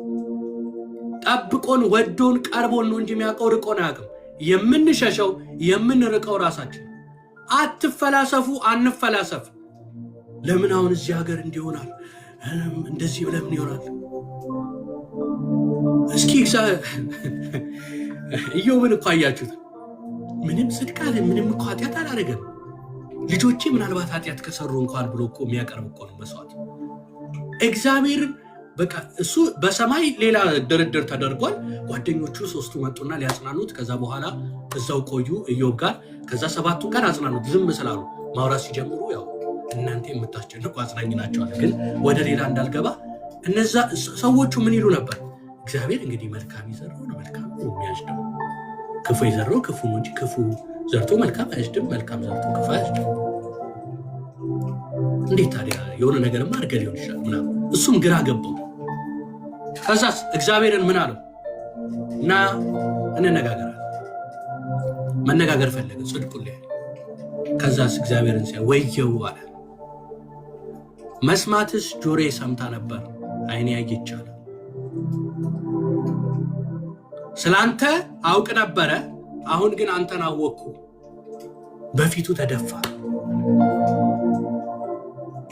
ጠብቆን ወዶን ቀርቦን ነው እንጂ የሚያውቀው ርቆን አያውቅም። የምንሸሸው የምንርቀው ራሳችን። አትፈላሰፉ፣ አንፈላሰፍ። ለምን አሁን እዚህ ሀገር እንዲሆናል እንደዚህ ለምን ይሆናል? እስኪ ኢዮብን እኮ አያችሁት? ምንም ጽድቅ አለ፣ ምንም እኮ ኃጢአት አላደረገም። ልጆቼ ምናልባት ኃጢአት ከሰሩ እንኳን ብሎ እኮ የሚያቀርብ እኮ ነው መስዋዕት። እግዚአብሔርን በቃ እሱ በሰማይ ሌላ ድርድር ተደርጓል። ጓደኞቹ ሶስቱ መጡና ሊያጽናኑት፣ ከዛ በኋላ እዛው ቆዩ ኢዮብ ጋር። ከዛ 7ቱ ቀን አጽናኑት። ዝም ስላሉ ማውራት ሲጀምሩ ያው እናንተ የምታስጨንቁ አጽናኝ ናቸዋል። ግን ወደ ሌላ እንዳልገባ እነዛ ሰዎቹ ምን ይሉ ነበር? እግዚአብሔር እንግዲህ መልካም የዘራው ነው መልካም ነው የሚያጭደው፣ ክፉ የዘራው ክፉ ነው እንጂ ክፉ ዘርቶ መልካም አያጭድም፣ መልካም ዘርቶ ክፉ አያጭድም። እንዴት ታዲያ የሆነ ነገርማ አድርገህ ሊሆን ይችላል ምናምን። እሱም ግራ ገባው። ከዛስ እግዚአብሔርን ምን አለው? እና እንነጋገራለን። መነጋገር ፈለገ ጽድቁን ላይ። ከዛስ እግዚአብሔርን ሲያ ወየው አለ። መስማትስ ጆሮዬ ሰምታ ነበር፣ ዓይኔ ያየች አለ። ስላንተ አውቅ ነበረ፣ አሁን ግን አንተን አወቅኩ። በፊቱ ተደፋ።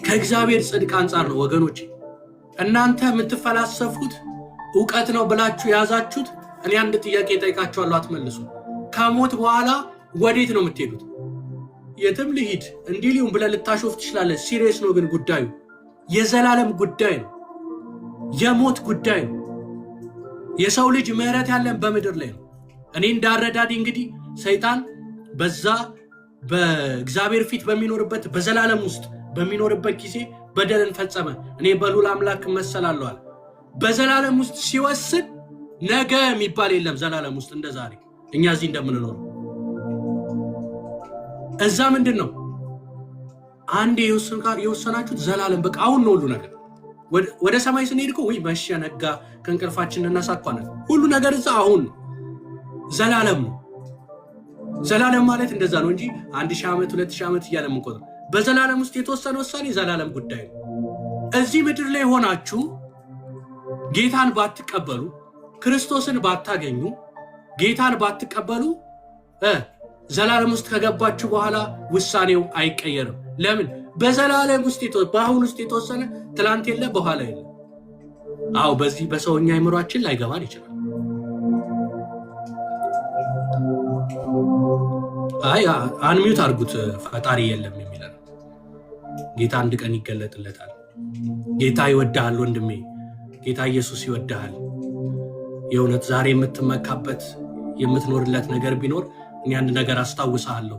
ከእግዚአብሔር ጽድቅ አንጻር ነው ወገኖች። እናንተ የምትፈላሰፉት ዕውቀት ነው ብላችሁ ያዛችሁት። እኔ አንድ ጥያቄ ጠይቃችኋለሁ፣ አትመልሱ። ከሞት በኋላ ወዴት ነው የምትሄዱት? የትም ልሂድ እንዲህ ሊሁን ብለህ ልታሾፍ ትችላለህ። ሲሪየስ ነው ግን ጉዳዩ የዘላለም ጉዳይ ነው፣ የሞት ጉዳይ ነው። የሰው ልጅ ምህረት ያለን በምድር ላይ ነው። እኔ እንዳረዳዲ እንግዲህ ሰይጣን በዛ በእግዚአብሔር ፊት በሚኖርበት በዘላለም ውስጥ በሚኖርበት ጊዜ በደልን ፈጸመ። እኔ በልዑል አምላክ እመሰላለሁ አለ። በዘላለም ውስጥ ሲወስን ነገ የሚባል የለም። ዘላለም ውስጥ እንደ ዛሬ እኛ እዚህ እንደምንኖር እዛ ምንድን ነው አንድ የወሰናችሁት ዘላለም በቃ አሁን ነው ሁሉ ነገር። ወደ ሰማይ ስንሄድ እኮ ወይ መሸ ነጋ ከእንቅልፋችን እናሳኳነ ሁሉ ነገር እዛ አሁን ዘላለም ነው። ዘላለም ማለት እንደዛ ነው እንጂ 1000 ዓመት 2000 ዓመት እያለ የምንቆጥር በዘላለም ውስጥ የተወሰነ ውሳኔ ዘላለም ጉዳይ ነው። እዚህ ምድር ላይ ሆናችሁ ጌታን ባትቀበሉ፣ ክርስቶስን ባታገኙ፣ ጌታን ባትቀበሉ ዘላለም ውስጥ ከገባችሁ በኋላ ውሳኔው አይቀየርም። ለምን? በዘላለም ውስጥ በአሁን ውስጥ የተወሰነ ትላንት የለ በኋላ የለ። አዎ በዚህ በሰውኛ አይምሯችን ላይገባን ይችላል። አይ አንሚዩት አድርጉት ፈጣሪ የለም የሚለው ጌታ አንድ ቀን ይገለጥለታል። ጌታ ይወድሃል ወንድሜ፣ ጌታ ኢየሱስ ይወድሃል። የእውነት ዛሬ የምትመካበት የምትኖርለት ነገር ቢኖር እኔ አንድ ነገር አስታውሳለሁ።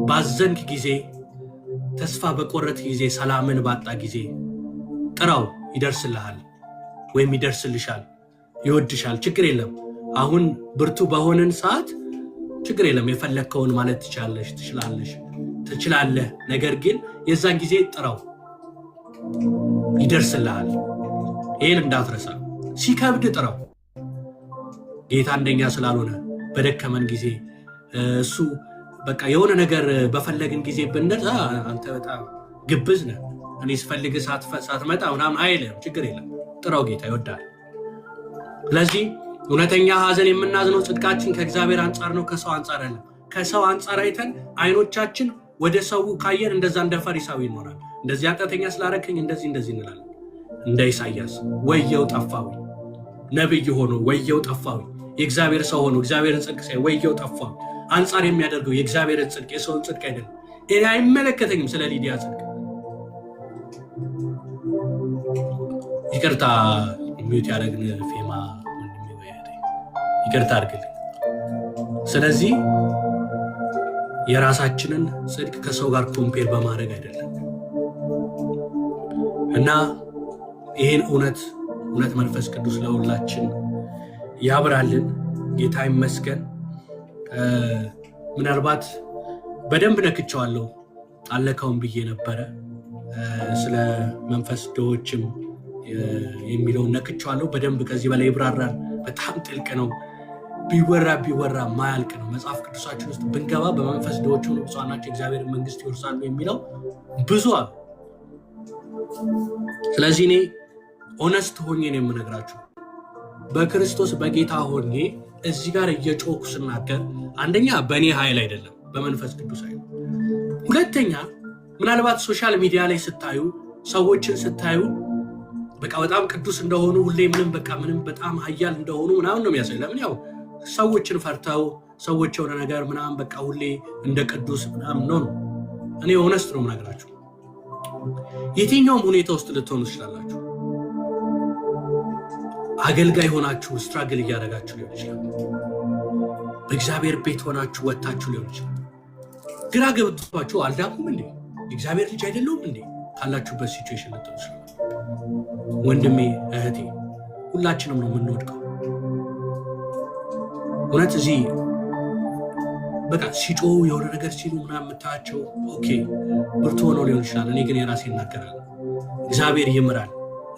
ባዘንክ ጊዜ፣ ተስፋ በቆረጥ ጊዜ፣ ሰላምን ባጣ ጊዜ ጥራው፣ ይደርስልሃል ወይም ይደርስልሻል፣ ይወድሻል። ችግር የለም። አሁን ብርቱ በሆነን ሰዓት ችግር የለም። የፈለግከውን ማለት ትችላለህ። ነገር ግን የዛን ጊዜ ጥራው፣ ይደርስልሃል። ይሄን እንዳትረሳ። ሲከብድ ጥራው። ጌታ እንደኛ ስላልሆነ በደከመን ጊዜ እሱ በቃ የሆነ ነገር በፈለግን ጊዜ ብንል አንተ በጣም ግብዝ ነህ እኔ ስፈልግ ሳትመጣ ምናምን አይልም። ችግር የለም ጥራው ጌታ ይወዳል። ስለዚህ እውነተኛ ሐዘን የምናዝነው ጽድቃችን ከእግዚአብሔር አንጻር ነው፣ ከሰው አንጻር አይደለም። ከሰው አንጻር አይተን አይኖቻችን ወደ ሰው ካየን እንደዛ እንደ ፈሪሳዊ እንሆናለን። እንደዚህ ኃጢአተኛ ስላደረከኝ እንደዚህ እንላለን። እንደ ኢሳይያስ ወየው ጠፋዊ ነብይ ሆኖ ወየው ጠፋዊ የእግዚአብሔር ሰው ሆኖ እግዚአብሔርን ጽድቅ ሳይ ወየው ጠፋዊ አንጻር የሚያደርገው የእግዚአብሔርን ጽድቅ የሰውን ጽድቅ አይደለም። እኔ አይመለከተኝም ስለ ሊዲያ ጽድቅ። ይቅርታ ሚውት ያደረግን ፌማ ይቅርታ አድርግልኝ። ስለዚህ የራሳችንን ጽድቅ ከሰው ጋር ኮምፔር በማድረግ አይደለም እና ይሄን እውነት መንፈስ ቅዱስ ለሁላችን ያብራልን። ጌታ ይመስገን። ምናልባት በደንብ ነክቼዋለሁ አለካውን ብዬ ነበረ። ስለ መንፈስ ድሆችም የሚለውን ነክቼዋለሁ በደንብ። ከዚህ በላይ ይብራራል። በጣም ጥልቅ ነው። ቢወራ ማያልቅ ነው። መጽሐፍ ቅዱሳችን ውስጥ ብንገባ በመንፈስ ድሆች ሆኑ ብፁዓን ናቸው የእግዚአብሔር መንግስት ይወርሳሉ የሚለው ብዙ አሉ። ስለዚህ እኔ ኦነስት ሆኜ ነው የምነግራችሁ። በክርስቶስ በጌታ ሆኜ እዚህ ጋር እየጮኩ ስናገር አንደኛ በእኔ ኃይል አይደለም፣ በመንፈስ ቅዱስ ኃይል። ሁለተኛ ምናልባት ሶሻል ሚዲያ ላይ ስታዩ ሰዎችን ስታዩ በቃ በጣም ቅዱስ እንደሆኑ ሁሌ ምንም በጣም ኃያል እንደሆኑ ምናምን ነው የሚያሳይ። ለምን ያው ሰዎችን ፈርተው ሰዎች የሆነ ነገር ምናምን በቃ ሁሌ እንደ ቅዱስ ምናምን ነው። እኔ ኦነስት ነው የምነግራችሁ። የትኛውም ሁኔታ ውስጥ ልትሆኑ ትችላላችሁ። አገልጋይ ሆናችሁ ስትራግል እያደረጋችሁ ሊሆን ይችላል። በእግዚአብሔር ቤት ሆናችሁ ወጥታችሁ ሊሆን ይችላል። ግራ ገብቷችሁ አልዳንኩም እንዴ የእግዚአብሔር ልጅ አይደለሁም እንዴ ካላችሁበት ሲቹዌሽን ልትሆኑ ይችላል። ወንድሜ እህቴ፣ ሁላችንም ነው የምንወድቀው። እውነት እዚህ በቃ ሲጮሁ የሆነ ነገር ሲሉ ምናምን የምታያቸው ኦኬ ብርቱ ሆነው ሊሆን ይችላል። እኔ ግን የራሴ እናገራለሁ። እግዚአብሔር ይምራል፣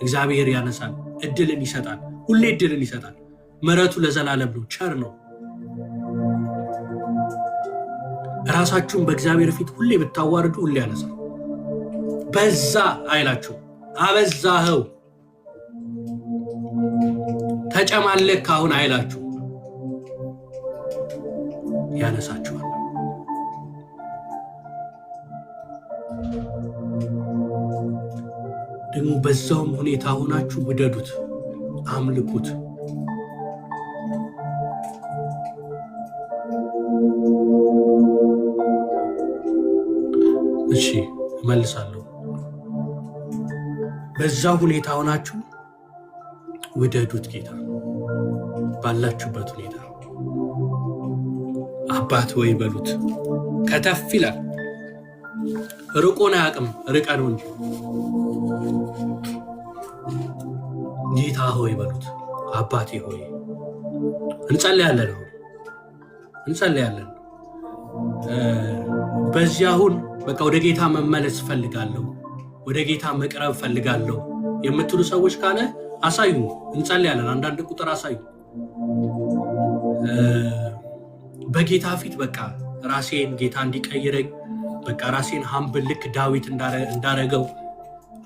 እግዚአብሔር ያነሳል፣ እድልን ይሰጣል፣ ሁሌ እድልን ይሰጣል። ምሕረቱ ለዘላለም ነው፣ ቸር ነው። ራሳችሁን በእግዚአብሔር ፊት ሁሌ ብታዋርዱ ሁሌ ያነሳል። በዛ አይላችሁ አበዛኸው ተጨማለክ አሁን አይላችሁ ያነሳችኋል። ደግሞ በዛውም ሁኔታ ሆናችሁ ውደዱት፣ አምልኩት። እሺ እመልሳለሁ። በዛ ሁኔታ ሆናችሁ ውደዱት ጌታ ባላችሁበት ሁኔታ። አባት ወይ በሉት። ከተፍ ይላል። ርቆን አያውቅም፣ ርቀ ነው እንጂ። ጌታ ሆይ በሉት። አባቴ ሆይ እንጸልያለን። በዚህ አሁን በቃ ወደ ጌታ መመለስ ፈልጋለሁ፣ ወደ ጌታ መቅረብ ፈልጋለሁ የምትሉ ሰዎች ካለ አሳዩ፣ እንጸልያለን። አንዳንድ ቁጥር አሳዩ። በጌታ ፊት በቃ ራሴን ጌታ እንዲቀይረኝ በቃ ራሴን ሀምብል ልክ ዳዊት እንዳረገው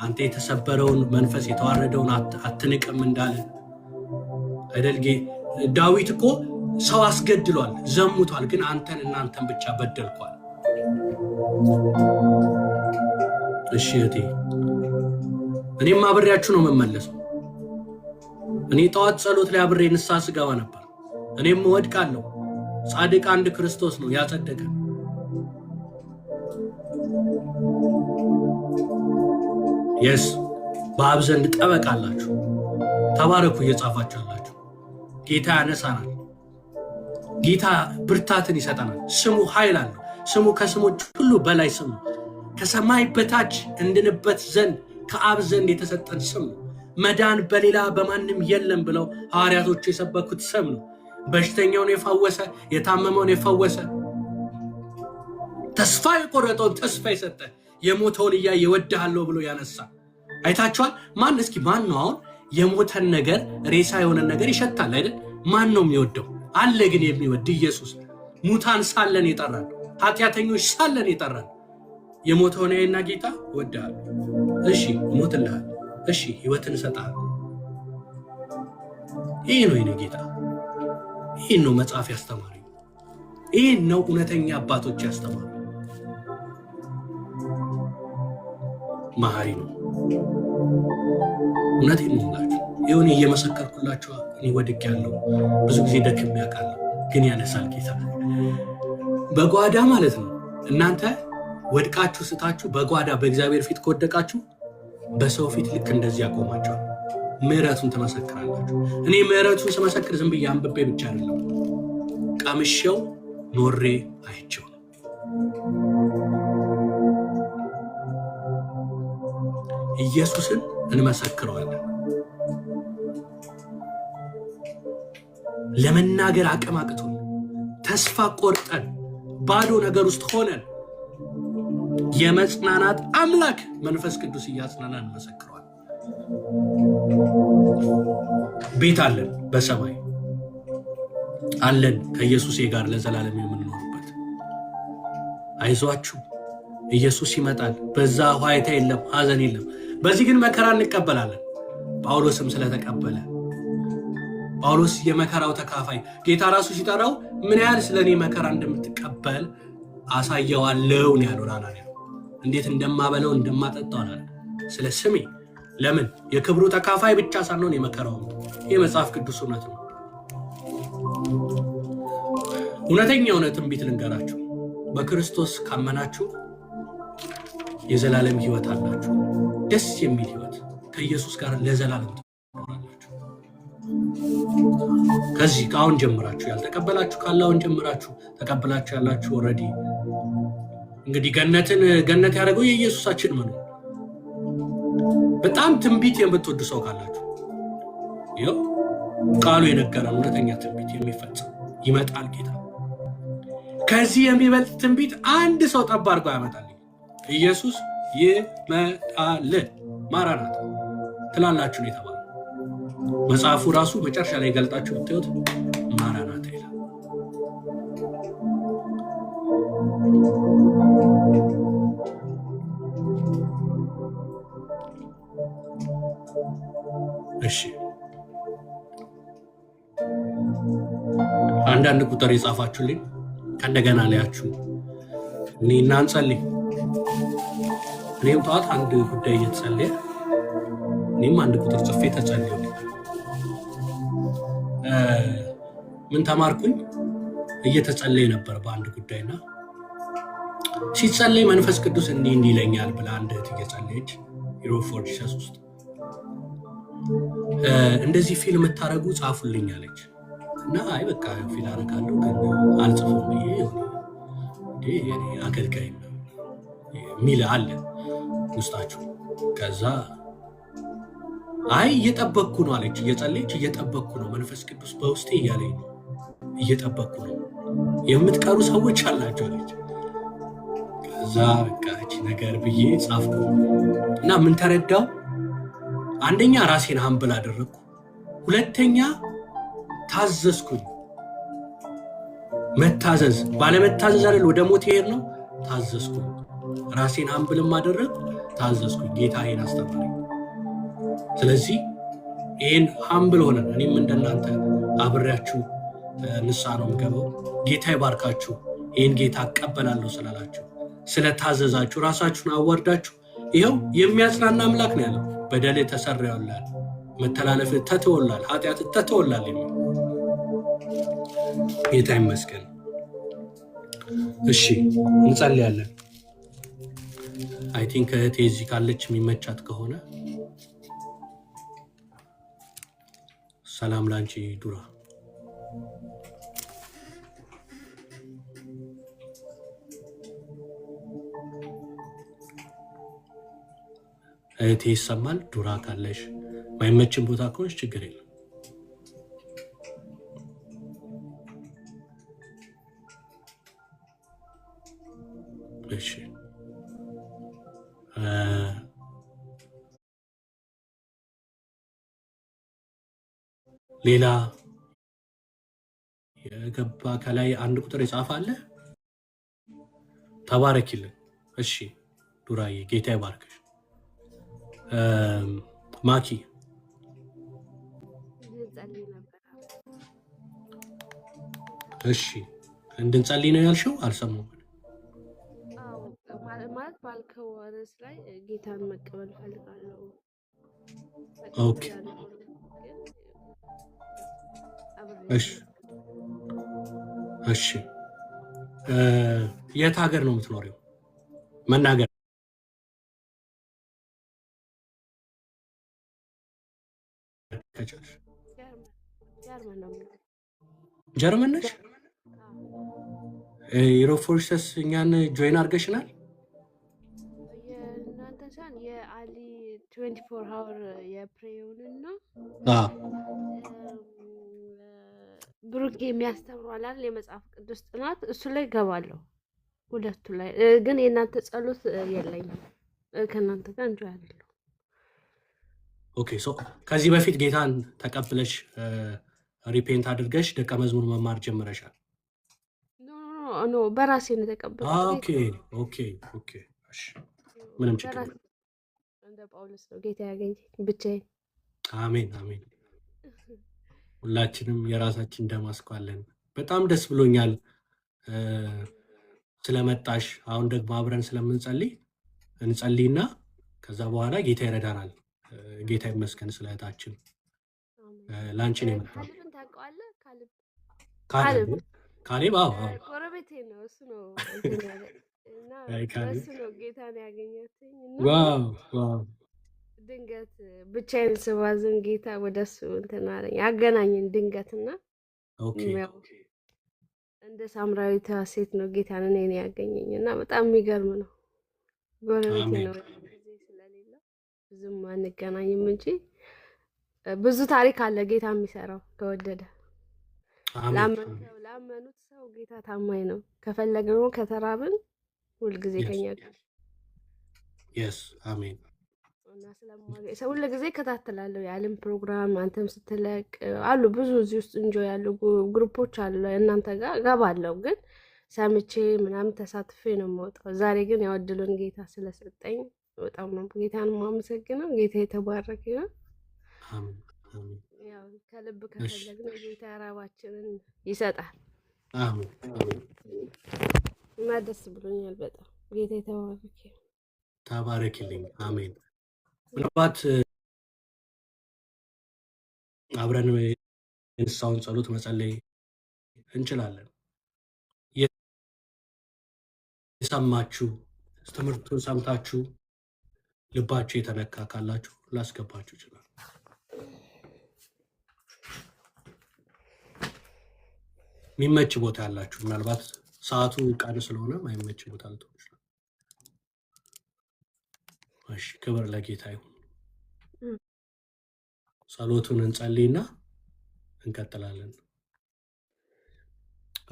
አንተ የተሰበረውን መንፈስ የተዋረደውን አትንቅም እንዳለ አይደል? ዳዊት እኮ ሰው አስገድሏል፣ ዘሙቷል፣ ግን እናንተን ብቻ በደልኳል። እሺ እህቴ፣ እኔም አብሬያችሁ ነው የምመለሰው። እኔ ጠዋት ጸሎት ላይ አብሬ ንስሐ ስገባ ነበር። እኔም እወድቃለሁ። ጻድቅ አንድ ክርስቶስ ነው ያጸደቀ። የስ በአብ ዘንድ ጠበቃ አላችሁ። ተባረኩ እየጻፋችሁ ያላችሁ። ጌታ ያነሳናል። ጌታ ብርታትን ይሰጠናል። ስሙ ኃይል አለው። ስሙ ከስሞች ሁሉ በላይ ስሙ። ከሰማይ በታች እንድንበት ዘንድ ከአብ ዘንድ የተሰጠን ስም ነው። መዳን በሌላ በማንም የለም ብለው ሐዋርያቶቹ የሰበኩት ስም ነው። በሽተኛውን የፈወሰ፣ የታመመውን የፈወሰ፣ ተስፋ የቆረጠውን ተስፋ የሰጠ፣ የሞተውን እያየ እወድሃለሁ ብሎ ያነሳ። አይታችኋል? ማን ነው አሁን የሞተን ነገር ሬሳ የሆነን ነገር ይሸታል አይደል? ማን ነው የሚወደው? አለ ግን የሚወድ ኢየሱስ። ሙታን ሳለን የጠራን፣ ኃጢአተኞች ሳለን የጠራን የሞተውን ያይና ጌታ ወዳል። እሺ ሞትልሃል፣ እሺ ህይወትን ሰጣል። ይሄ ነው የኔ ጌታ። ይሄ ነው መጽሐፍ ያስተማሪ። ይሄ ነው እውነተኛ አባቶች ያስተማሩ። መሐሪ ነው። እውነቴን ነው ማለት ይሁን እየመሰከርኩላችሁ እኔ ወድቄያለሁ። ብዙ ጊዜ ደክሜ አውቃለሁ፣ ግን ያነሳል ጌታ በጓዳ ማለት ነው። እናንተ ወድቃችሁ ስታችሁ በጓዳ በእግዚአብሔር ፊት ከወደቃችሁ በሰው ፊት ልክ እንደዚህ ያቆማችኋል። ምህረቱን ትመሰክራላችሁ። እኔ ምህረቱን ስመሰክር ዝም ብዬ አንብቤ ብቻ አይደለም፣ ቀምሼው ኖሬ አይቼው ነው። ኢየሱስን እንመሰክረዋለን። ለመናገር አቅም አቅቶን ተስፋ ቆርጠን ባዶ ነገር ውስጥ ሆነን የመጽናናት አምላክ መንፈስ ቅዱስ እያጽናናን እንመሰክረዋለን። ቤት አለን፣ በሰማይ አለን ከኢየሱስ ጋር ለዘላለም የምንኖርበት። አይዟችሁ ኢየሱስ ይመጣል። በዛ ዋይታ የለም፣ ሐዘን የለም። በዚህ ግን መከራ እንቀበላለን። ጳውሎስም ስለተቀበለ ጳውሎስ የመከራው ተካፋይ ጌታ ራሱ ሲጠራው ምን ያህል ስለኔ መከራ እንደምትቀበል አሳየዋለሁ ነው ያለው። አናንያ እንዴት እንደማበለው እንደማጠጣው አለ። ስለ ስሜ ለምን የክብሩ ተካፋይ ብቻ ሳንሆን የመከራው። ይሄ መጽሐፍ ቅዱስ እውነት ነው። እውነተኛ ትንቢት ልንገራችሁ፣ በክርስቶስ ካመናችሁ የዘላለም ህይወት አላችሁ። ደስ የሚል ህይወት ከኢየሱስ ጋር ለዘላለም ትኖራላችሁ። ከዚህ ከአሁን ጀምራችሁ ያልተቀበላችሁ ካለ አሁን ጀምራችሁ ተቀበላችሁ ያላችሁ ኦልሬዲ እንግዲህ ገነት ያደረገው የኢየሱሳችን መኖር። በጣም ትንቢት የምትወዱ ሰው ካላችሁ ይኸው ቃሉ የነገረን እውነተኛ ትንቢት የሚፈጸም ይመጣል ጌታ። ከዚህ የሚበልጥ ትንቢት አንድ ሰው ጠብ አድርጎ ያመጣል። ኢየሱስ ይመጣል ማራናታ ትላላችሁ ነው የተባለው። መጽሐፉ ራሱ መጨረሻ ላይ ገልጣችሁ ብታዩት ማራናታ ይላል። እሺ አንዳንድ ቁጥር የጻፋችሁልኝ ከእንደገና ላያችሁ እኔ እናንጸልይ። እኔም ጠዋት አንድ ጉዳይ እየተጸለየ እኔም አንድ ቁጥር ጽፌ ተጸልዮ ምን ተማርኩኝ? እየተጸለየ ነበር በአንድ ጉዳይና ሲጸለይ መንፈስ ቅዱስ እንዲህ ይለኛል ብላ አንድ እህት እየጸለየች ዩሮፕ ፎር ጂሰስ ውስጥ እንደዚህ ፊልም ታረጉ ጻፉልኝ አለች። እና አይ በቃ ፊልም አረጋለሁ ግን አልጽፍም ብዬ የኔ አገልጋይ ሚል አለ ውስጣችሁ። ከዛ አይ እየጠበቅኩ ነው አለች። እየጸለየች እየጠበቅኩ ነው፣ መንፈስ ቅዱስ በውስጤ እያለኝ ነው፣ እየጠበቅኩ ነው፣ የምትቀሩ ሰዎች አላቸው አለች። ከዛ በቃ እቺ ነገር ብዬ ጻፍኩ እና ምን ተረዳው? አንደኛ ራሴን ሀምብል አደረግኩ፣ ሁለተኛ ታዘዝኩኝ። መታዘዝ ባለመታዘዝ አይደል ወደ ሞት ይሄድ ነው። ታዘዝኩኝ፣ ራሴን ሀምብልም አደረግኩ፣ ታዘዝኩኝ። ጌታ ይሄን አስተማረኝ። ስለዚህ ይሄን ሀምብል ሆነን እኔም እንደናንተ አብሬያችሁ ንስሐ ነው የምገባው። ጌታ ይባርካችሁ። ይሄን ጌታ እቀበላለሁ ስላላችሁ ስለታዘዛችሁ ራሳችሁን አዋርዳችሁ ይኸው የሚያጽናና አምላክ ነው ያለው። በደል ተሰረየውላል፣ መተላለፍ ተተወላል፣ ኃጢአት ተተወላል የሚል ጌታ ይመስገን። እሺ እንጸልያለን። አይ ቲንክ እህቴ እዚህ ካለች የሚመቻት ከሆነ ሰላም ላንቺ ዱራ። እህቴ ይሰማል? ዱራ ካለሽ ማይመችን ቦታ ከሆነች ችግር የለም። እሺ ሌላ ገባ ከላይ አንድ ቁጥር ይጻፋል። ተባረኪልን። እሺ ዱራዬ ጌታ ይባርክሽ። ማኪ እሺ እንድንጸልይ ነው ያልሽው? አልሰማሁም። ማለት ባልከው ርዕስ ላይ ጌታን መቀበል ፈልጋለሁ። ኦኬ እሺ እሺ። የት ሀገር ነው የምትኖሪው? መናገር ከቻልሽ። ጀርመን ነሽ? ዩሮፎርሰስ እኛን ጆይን አድርገሽናል። የእናንተ ሳን የአሊ 24 ሃወር የፕሬውንና ብሩክ የሚያስተምሩ አላል የመጽሐፍ ቅዱስ ጥናት እሱ ላይ ገባለሁ። ሁለቱ ላይ ግን የእናንተ ጸሎት የለኝም። ከእናንተ ጋር እንጆ ያለው። ኦኬ ሶ ከዚህ በፊት ጌታን ተቀብለሽ ሪፔንት አድርገሽ ደቀ መዝሙር መማር ጀምረሻል? ኖ በራሴ ነው የተቀበልኩት። ኦኬ ኦኬ ኦኬ እሺ፣ ምንም ችግር የለም። እንደ ጳውሎስ ነው ጌታ ያገኘኝ ብቻዬን። አሜን አሜን። ሁላችንም የራሳችን ደማስቆ አለን። በጣም ደስ ብሎኛል ስለመጣሽ። አሁን ደግሞ አብረን ስለምንጸልይ እንጸልይና ከዛ በኋላ ጌታ ይረዳናል። ጌታ ይመስገን ስለ እህታችን። ላንቺ ነው የመጣው። ካሌብ አዎ ጎረቤቴ ነው። እሱ ነው እና እሱ ነው ጌታን ያገኘትኝ እና ዋው ድንገት ብቻዬን ስባዝን ጌታ ወደሱ እንትን አለኝ አገናኘን ድንገትና እንደ ሳምራዊቷ ሴት ነው ጌታን እኔን ያገኘኝ እና በጣም የሚገርም ነው። ጎረቤቴ ነው ጊዜ ስለሌለ ብዙም አንገናኝም እንጂ ብዙ ታሪክ አለ ጌታ የሚሰራው ከወደደ። ላመኑት ሰው ጌታ ታማኝ ነው። ከፈለግነው ከተራብን ሁልጊዜ ከኛ ጋር የስ አሜን። እና ስለማገኝ ሰው ሁልጊዜ እከታተላለሁ የዓለም ፕሮግራም አንተም ስትለቅ አሉ ብዙ እዚህ ውስጥ እንጆ ያሉ ግሩፖች አሉ። እናንተ ጋር እገባለሁ ግን ሰምቼ ምናምን ተሳትፌ ነው የምወጣው። ዛሬ ግን ያው እድሉን ጌታ ስለሰጠኝ በጣም ነው ጌታን የማመሰግነው። ጌታ የተባረከ ነው። አሜን አሜን። ያው ከልብ ከፈለግነው ጌታ ራባችንን ይሰጣል። አሜን አሜን። እና ደስ ብሎኛል በጣም ጌታ የተባረከ ተባረክልኝ። አሜን። ምናልባት አብረን የንስሐውን ጸሎት መጸለይ እንችላለን። የሰማችሁ ትምህርቱን ሰምታችሁ ልባችሁ የተነካ ካላችሁ ላስገባችሁ ይችላል። የሚመች ቦታ ያላችሁ፣ ምናልባት ሰዓቱ ቀን ስለሆነ ማይመች ቦታ ልትሆን ይችላል። እሺ፣ ክብር ለጌታ ይሁን። ጸሎቱን እንጸልይና እንቀጥላለን።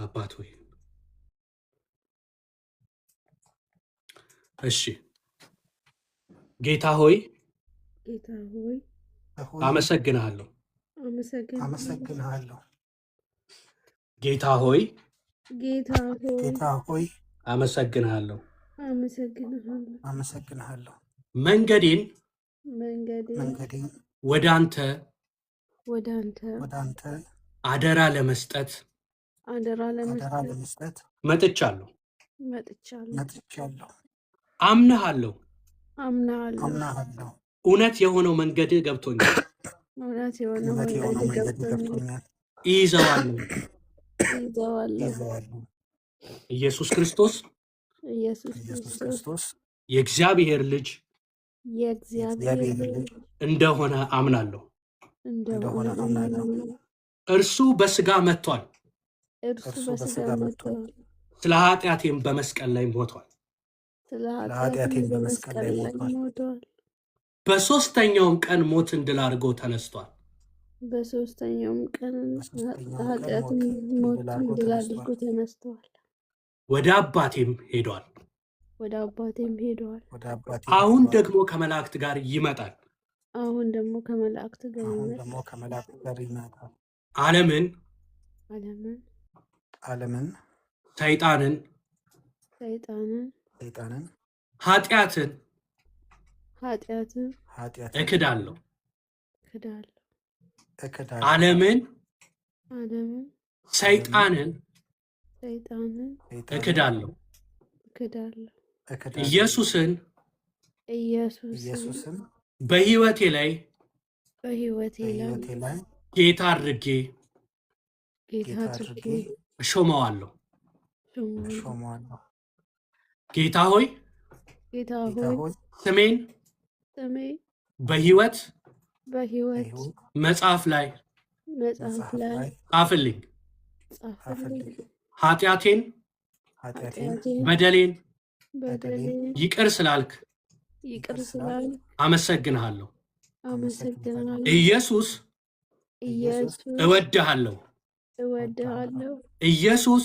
አባት ሆይ እሺ፣ ጌታ ሆይ አመሰግንሃለሁ። ጌታ ሆይ አመሰግንሃለሁ። መንገዴን ወደ አንተ አደራ ለመስጠት መጥቻለሁ። አምናለሁ። እውነት የሆነው መንገድ ገብቶኛል። ይዘዋለሁ። ኢየሱስ ክርስቶስ የእግዚአብሔር ልጅ እንደሆነ አምናለሁ። እርሱ በስጋ መጥቷል። ስለ ኃጢአቴም በመስቀል ላይ ሞቷል። በሶስተኛውም ቀን ሞትን ድል አድርጎ ተነስቷል። ወደ አባቴም ሄዷል። አሁን ደግሞ ከመላእክት ጋር ይመጣል። ዓለምን ዓለምን ሰይጣንን ኃጢአትን እክዳለሁ። ዓለምን ሰይጣንን እክዳለሁ። ኢየሱስን በሕይወቴ ላይ ጌታ አድርጌ እሾመዋለሁ። ጌታ ሆይ ስሜን በሕይወት መጽሐፍ ላይ ጻፍልኝ። ኃጢአቴን በደሌን ይቅር ስላልክ አመሰግንሃለሁ። ኢየሱስ እወድሃለሁ። ኢየሱስ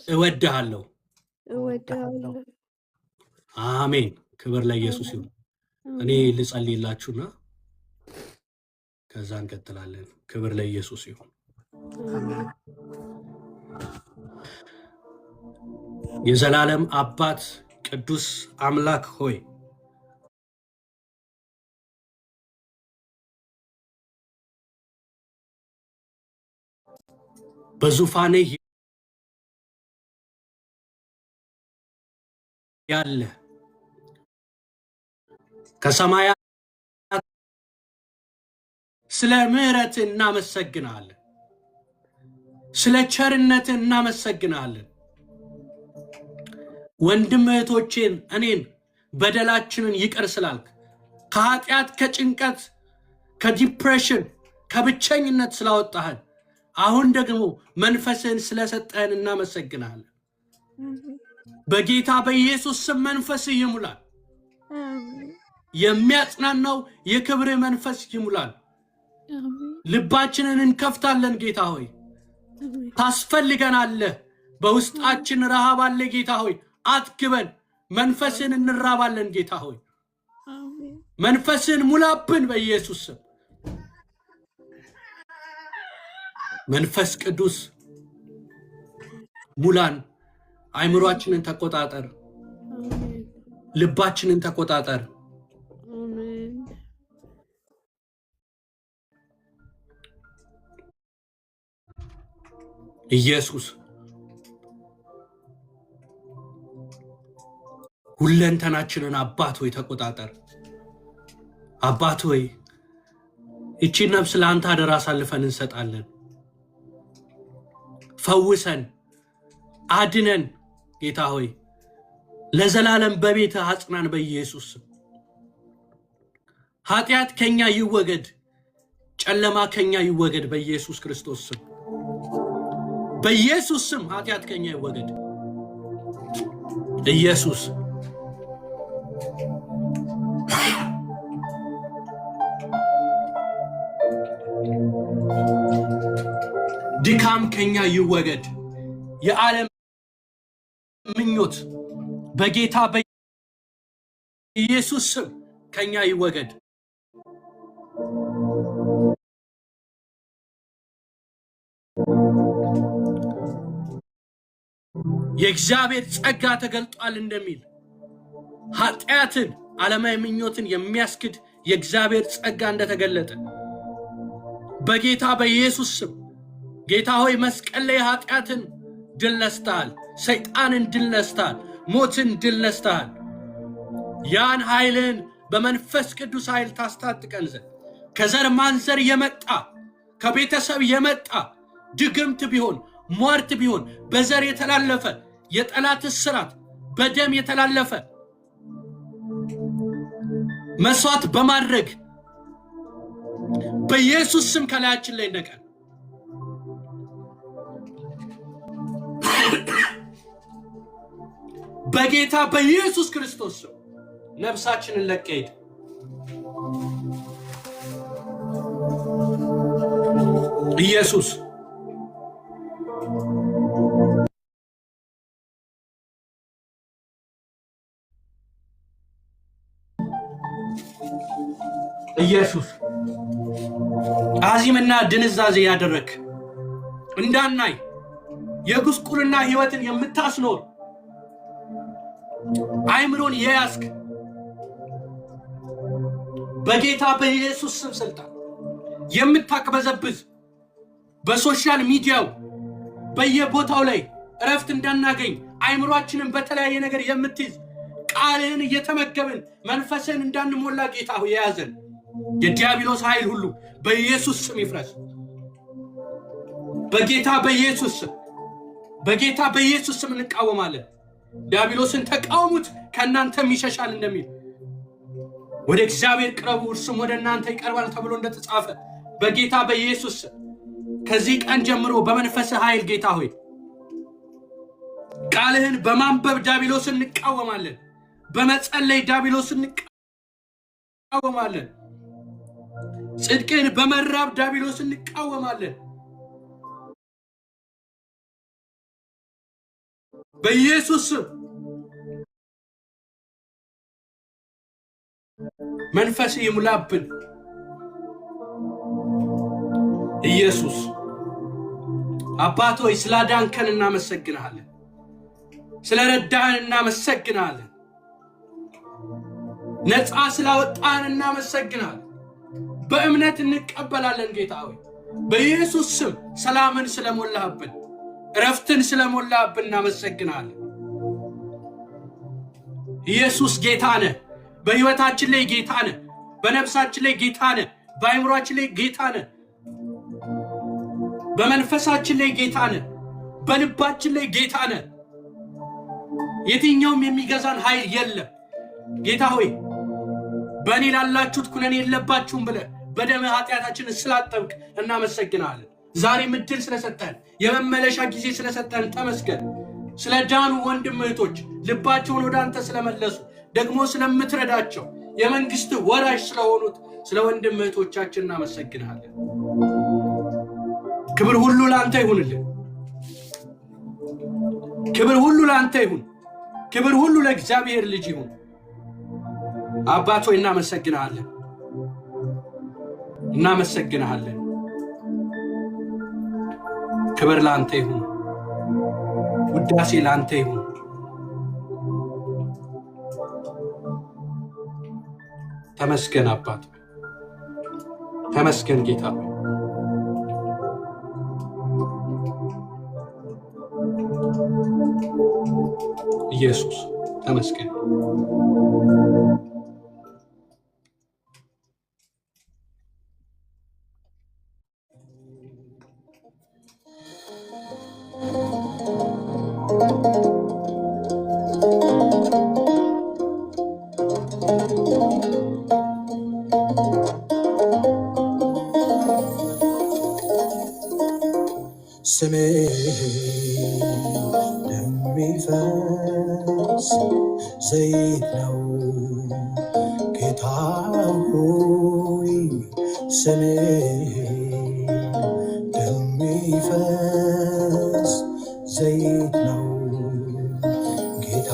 እወድሃለሁ። አሜን። ክብር ለኢየሱስ ይሁን። እኔ ልጸልይላችሁና ከዛ እንቀጥላለን። ክብር ለኢየሱስ ይሁን። የዘላለም አባት ቅዱስ አምላክ ሆይ በዙፋንህ ያለ ከሰማያት ስለ ምሕረት እናመሰግናለን። ስለ ቸርነት እናመሰግናለን። ወንድም እህቶቼን እኔን በደላችንን ይቅር ስላልክ ከኃጢአት ከጭንቀት ከዲፕሬሽን ከብቸኝነት ስላወጣህን አሁን ደግሞ መንፈስህን ስለሰጠህን እናመሰግናለን። በጌታ በኢየሱስ ስም መንፈስህ ይሙላል። የሚያጽናናው የክብርህ መንፈስ ይሙላል። ልባችንን እንከፍታለን። ጌታ ሆይ ታስፈልገናለህ። በውስጣችን ረሃብ አለ። ጌታ ሆይ አትግበን። መንፈስህን እንራባለን። ጌታ ሆይ መንፈስህን ሙላብን በኢየሱስ ስም። መንፈስ ቅዱስ ሙላን። አይምሮአችንን ተቆጣጠር። ልባችንን ተቆጣጠር። ኢየሱስ ሁለንተናችንን አባት ሆይ ተቆጣጠር። አባት ሆይ እቺ ነፍስ ለአንተ አደራ አሳልፈን እንሰጣለን። ፈውሰን፣ አድነን። ጌታ ሆይ ለዘላለም በቤትህ አጽናን በኢየሱስ ስም። ኃጢአት ከኛ ይወገድ፣ ጨለማ ከኛ ይወገድ በኢየሱስ ክርስቶስ ስም። በኢየሱስ ስም ኃጢአት ከኛ ይወገድ። ኢየሱስ ድካም ከኛ ይወገድ። የዓለም ምኞት በጌታ በኢየሱስ ስም ከኛ ይወገድ። የእግዚአብሔር ጸጋ ተገልጧል እንደሚል ኃጢአትን ዓለማዊ ምኞትን የሚያስክድ የእግዚአብሔር ጸጋ እንደተገለጠ በጌታ በኢየሱስ ስም ጌታ ሆይ መስቀል ላይ ኃጢአትን ድል ነስተሃል፣ ሰይጣንን ድል ነስተሃል፣ ሞትን ድል ነስተሃል። ያን ኃይልን በመንፈስ ቅዱስ ኃይል ታስታጥቀን ዘንድ ከዘር ማንዘር የመጣ ከቤተሰብ የመጣ ድግምት ቢሆን ሟርት ቢሆን በዘር የተላለፈ የጠላት እስራት በደም የተላለፈ መስዋዕት በማድረግ በኢየሱስ ስም ከላያችን ላይ ነቀል። በጌታ በኢየሱስ ክርስቶስ ስም ነፍሳችንን ለቀህ ኢየሱስ ኢየሱስ አዚምና ድንዛዜ ያደረክ እንዳናይ የጉስቁልና ህይወትን የምታስኖር አይምሮን የያዝክ በጌታ በኢየሱስ ስም ስልጣን የምታቅበዘብዝ በሶሻል ሚዲያው በየቦታው ላይ እረፍት እንዳናገኝ አይምሮአችንን በተለያየ ነገር የምትይዝ ቃልን እየተመገብን መንፈስን እንዳንሞላ ጌታ ሆይ የያዘን የዲያብሎስ ኃይል ሁሉ በኢየሱስ ስም ይፍረስ። በጌታ በኢየሱስ ስም በጌታ በኢየሱስ ስም እንቃወማለን። ዲያብሎስን ተቃውሙት ከእናንተም ይሸሻል እንደሚል ወደ እግዚአብሔር ቅረቡ እርሱም ወደ እናንተ ይቀርባል ተብሎ እንደተጻፈ በጌታ በኢየሱስ ስም ከዚህ ቀን ጀምሮ በመንፈስ ኃይል ጌታ ሆይ ቃልህን በማንበብ ዲያብሎስን እንቃወማለን። በመጸለይ ዲያብሎስን እንቃወማለን። ጽድቅን በመራብ ዲያብሎስን እንቃወማለን። በኢየሱስ ስም መንፈስ ይሙላብን። ኢየሱስ አባት ሆይ ስላዳንከን እናመሰግናለን። ስለረዳህን እናመሰግናለን። ነፃ ስላወጣህን እናመሰግናለን። በእምነት እንቀበላለን ጌታ ሆይ በኢየሱስ ስም ሰላምን ስለሞላህብን እረፍትን ስለሞላህብን እናመሰግናለን። ኢየሱስ ጌታ ነህ። በሕይወታችን ላይ ጌታ ነህ። በነፍሳችን ላይ ጌታ ነህ። በአይምሯችን ላይ ጌታ ነህ። በመንፈሳችን ላይ ጌታ ነህ። በልባችን ላይ ጌታ ነህ። የትኛውም የሚገዛን ኃይል የለም። ጌታ ሆይ በእኔ ላላችሁት ኩነኔ የለባችሁም ብለህ በደምህ ኃጢአታችንን ስላጠብክ እናመሰግናለን። ዛሬ ምድል ስለሰጠን የመመለሻ ጊዜ ስለሰጠን ተመስገን። ስለ ዳኑ ወንድም እህቶች ልባቸውን ወደ አንተ ስለመለሱ ደግሞ ስለምትረዳቸው የመንግስት ወራሽ ስለሆኑት ስለ ወንድም እህቶቻችን እናመሰግናለን። ክብር ሁሉ ለአንተ ይሁንልን። ክብር ሁሉ ለአንተ ይሁን። ክብር ሁሉ ለእግዚአብሔር ልጅ ይሁን። አባት ሆይ እናመሰግናለን። እናመሰግናለን። ክብር ለአንተ ይሁን። ውዳሴ ለአንተ ይሁን። ተመስገን አባት፣ ተመስገን ጌታ። ኢየሱስ ተመስገን። ስሜ የሚፈስ ዘይት ነው ጌታ ሆይ፣ ስሜ የሚፈስ ዘይት ነው ጌታ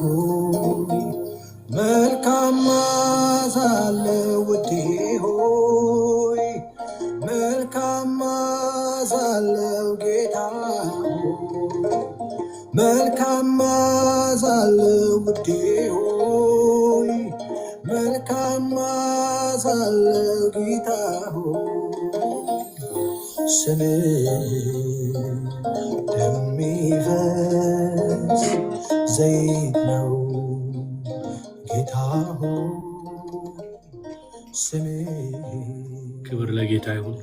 ሆይ፣ መልካም መዓዛ አለው ውዴ ሆይ፣ መልካም መዓዛ አለው ጌታ ሆይ፣ መልካም መዓዛ አለው ውዴ ሆይ፣ መልካም መዓዛ አለው ጌታ ሆይ፣ ስምህ የሚፈስ ዘይት ነው ጌታ ሆይ፣ ስምህ ክብር ለጌታ ይሁን።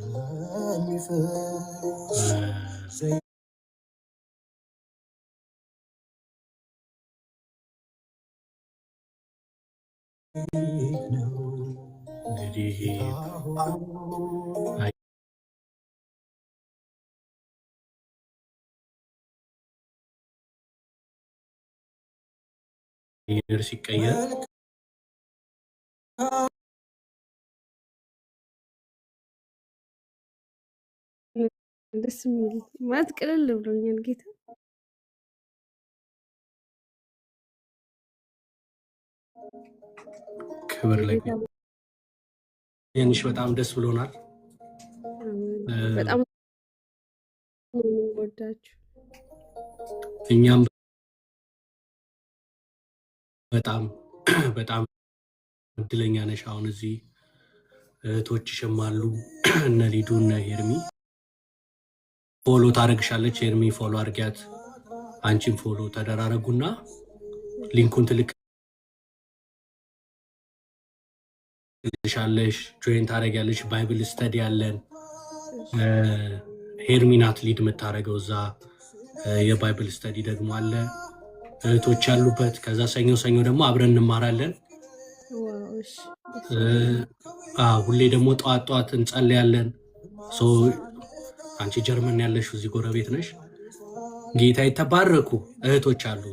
የሚፈስ ዘይት ነው እንግዲህ አየር ሲቀየር ደስ የሚል ማለት ቅልል ብሎኛል ጌታ። ክብር ለጌታ። የንሽ በጣም ደስ ብሎናል። በጣም ነው የምወዳችሁ። እኛም በጣም በጣም እድለኛ ነሽ። አሁን እዚህ እህቶችሽም አሉ እነ ሊዱ እነ ሄርሚ። ፎሎ ታደርግሻለች ሄርሚ፣ ፎሎ አድርጊያት። አንቺም ፎሎ ተደራረጉና ሊንኩን ትልክልሻለሽ፣ ጆይን ታደርጊያለሽ። ባይብል ስተዲ ያለን ሄርሚ ናት ሊድ የምታደርገው እዛ። የባይብል ስተዲ ደግሞ አለ እህቶች ያሉበት። ከዛ ሰኞ ሰኞ ደግሞ አብረን እንማራለን። ሁሌ ደግሞ ጠዋት ጠዋት እንጸልያለን። አንቺ ጀርመን ያለሽ እዚህ ጎረቤት ነሽ። ጌታ የተባረኩ እህቶች አሉ።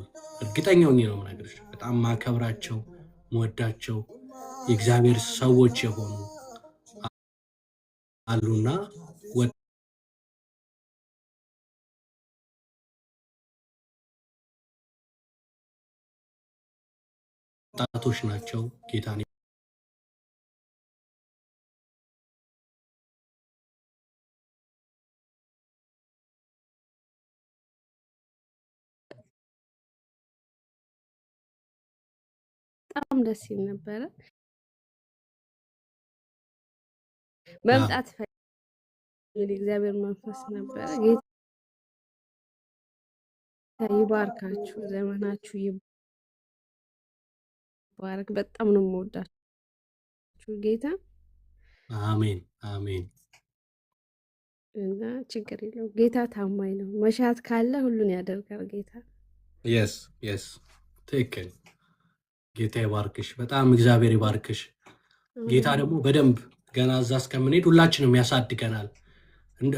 እርግጠኛ ሆኜ ነው የምነግርሽ። በጣም ማከብራቸው መወዳቸው የእግዚአብሔር ሰዎች የሆኑ አሉና ወጣቶች ናቸው። ጌታን በጣም ደስ ይል ነበረ። መምጣት እግዚአብሔር መንፈስ ነበረ። ጌታ ይባርካችሁ፣ ዘመናችሁ ይባረክ። በጣም ነው የምወዳችሁ ጌታ። አሜን አሜን። እና ችግር የለው ጌታ ታማኝ ነው። መሻት ካለ ሁሉን ያደርጋል ጌታ። የስ የስ ትክክል። ጌታ ይባርክሽ፣ በጣም እግዚአብሔር ይባርክሽ። ጌታ ደግሞ በደንብ ገና እዛ እስከምንሄድ ሁላችንም ያሳድገናል። እንደ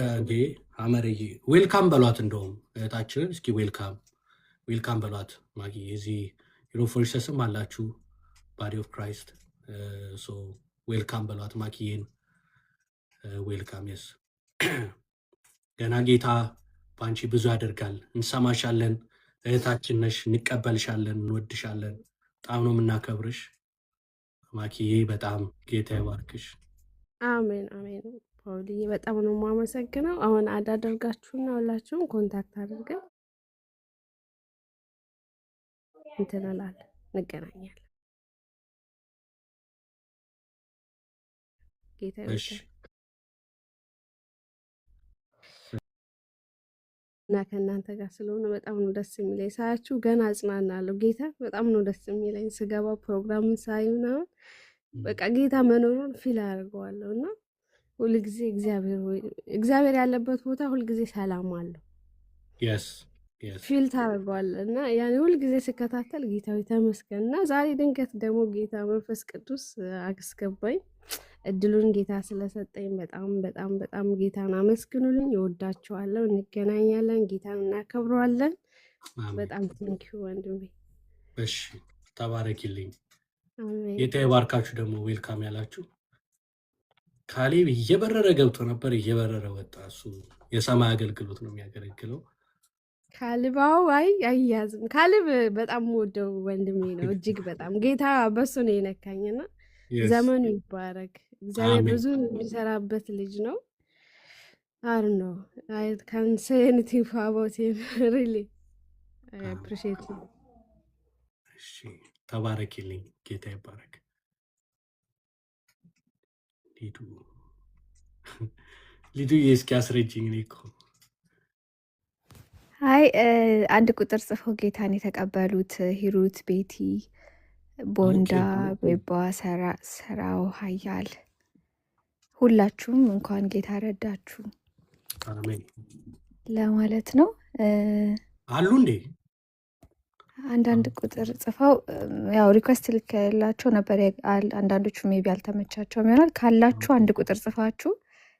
አመርዬ ዌልካም በሏት። እንደውም እህታችንን እስኪ ዌልካም በሏት። ማጊ የዚህ ዩሮፎሪሰስም አላችሁ ባዲ ኦፍ ክራይስት ዌልካም በሏት። ማኪዬን ዌልካም። የስ ገና ጌታ በአንቺ ብዙ ያደርጋል። እንሰማሻለን፣ እህታችን ነሽ፣ እንቀበልሻለን፣ እንወድሻለን። በጣም ነው የምናከብርሽ ማኪዬ። በጣም ጌታ ይባርክሽ። አሜን አሜን። ፓውልዬ በጣም ነው የማመሰግነው። አሁን አዳደርጋችሁና ሁላችሁም ኮንታክት አድርገን እንትን እላለን፣ እንገናኛለን። ጌታ ይባርክ እና ከእናንተ ጋር ስለሆነ በጣም ነው ደስ የሚለኝ። ሳያችሁ ገና አጽናናለሁ። ጌታ በጣም ነው ደስ የሚለኝ። ስገባ ፕሮግራምን ሳይ ምናምን በቃ ጌታ መኖሩን ፊል አድርገዋለሁ እና ሁልጊዜ እግዚአብሔር ያለበት ቦታ ሁልጊዜ ሰላም አለው። ፊል ታደርገዋለህ እና ያኔ ሁልጊዜ ስከታተል ጌታዊ ተመስገን እና ዛሬ ድንገት ደግሞ ጌታ መንፈስ ቅዱስ አስገባኝ። እድሉን ጌታ ስለሰጠኝ በጣም በጣም በጣም ጌታን አመስግኑልኝ። እወዳችኋለሁ። እንገናኛለን። ጌታን እናከብረዋለን። በጣም ቴንኪው ወንድሜ። እሺ ተባረኪልኝ። ጌታ ይባርካችሁ። ደግሞ ዌልካም ያላችሁ ካሌብ እየበረረ ገብቶ ነበር፣ እየበረረ ወጣ። እሱ የሰማይ አገልግሎት ነው የሚያገለግለው። ካልባው አያዝም። ካልብ በጣም ወደው ወንድሜ ነው። እጅግ በጣም ጌታ በሱ ነው የነካኝና ዘመኑ ይባረክ። እግዚአብሔር ብዙ የሚሰራበት ልጅ ነው። አር ነው አይ ካን ሴ ኤኒቲንግ አባውት ሂም ሪሊ አይ አፕሪሺየት ሂም። እሺ ተባረኪልኝ። ጌታ ይባረክ። ሊዱ እስኪ አስረጅኝ። እኔ እኮ አንድ ቁጥር ጽፈው ጌታን የተቀበሉት ሂሩት፣ ቤቲ፣ ቦንዳ፣ ቤባ፣ ሰራው፣ ሀያል ሁላችሁም እንኳን ጌታ ረዳችሁ ለማለት ነው። አሉ እንዴ አንዳንድ ቁጥር ጽፈው ያው ሪኩዌስት ልክላቸው ነበር። አንዳንዶቹ ሜቢ አልተመቻቸውም ይሆናል። ካላችሁ አንድ ቁጥር ጽፋችሁ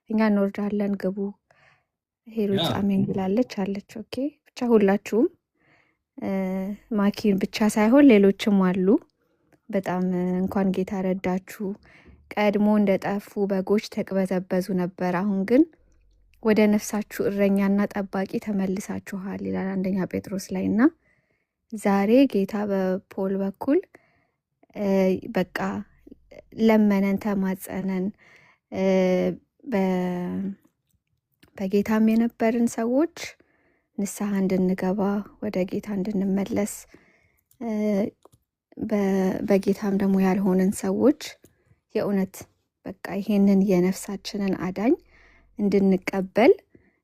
እኛ እንወርዳለን ግቡ። ሄሩት አሜን ብላለች አለች። ኦኬ ብቻ ሁላችሁም ማኪን ብቻ ሳይሆን ሌሎችም አሉ። በጣም እንኳን ጌታ ረዳችሁ። ቀድሞ እንደጠፉ በጎች ተቅበዘበዙ ነበር፣ አሁን ግን ወደ ነፍሳችሁ እረኛና ጠባቂ ተመልሳችኋል ይላል አንደኛ ጴጥሮስ ላይ እና ዛሬ ጌታ በፖል በኩል በቃ ለመነን፣ ተማጸነን። በጌታም የነበርን ሰዎች ንስሐ እንድንገባ ወደ ጌታ እንድንመለስ በጌታም ደግሞ ያልሆንን ሰዎች የእውነት በቃ ይሄንን የነፍሳችንን አዳኝ እንድንቀበል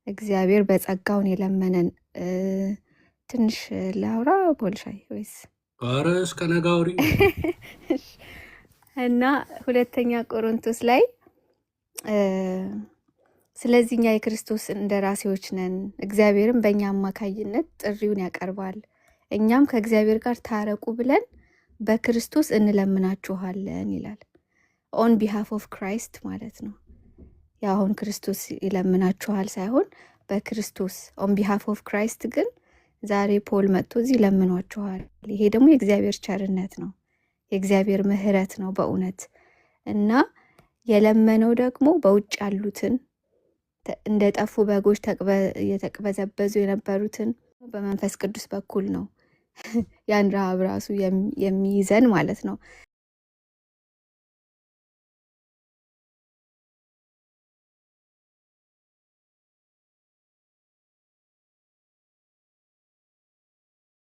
እግዚአብሔር በጸጋውን የለመነን። ትንሽ ላውራ ቦልሻይ ወይስ? ኧረ እስከ ነጋውሪ እና ሁለተኛ ቆሮንቶስ ላይ ስለዚህ እኛ የክርስቶስ እንደራሴዎች ነን፣ እግዚአብሔርም በእኛ አማካይነት ጥሪውን ያቀርባል፣ እኛም ከእግዚአብሔር ጋር ታረቁ ብለን በክርስቶስ እንለምናችኋለን ይላል። ኦን ቢሃፍ ኦፍ ክራይስት ማለት ነው። ያሁን ክርስቶስ ይለምናችኋል ሳይሆን በክርስቶስ ኦን ቢሃፍ ኦፍ ክራይስት ግን ዛሬ ፖል መጥቶ እዚህ ለምኗችኋል። ይሄ ደግሞ የእግዚአብሔር ቸርነት ነው፣ የእግዚአብሔር ምሕረት ነው በእውነት እና የለመነው ደግሞ በውጭ ያሉትን እንደ ጠፉ በጎች የተቅበዘበዙ የነበሩትን በመንፈስ ቅዱስ በኩል ነው። ያን ረሃብ ራሱ የሚይዘን ማለት ነው።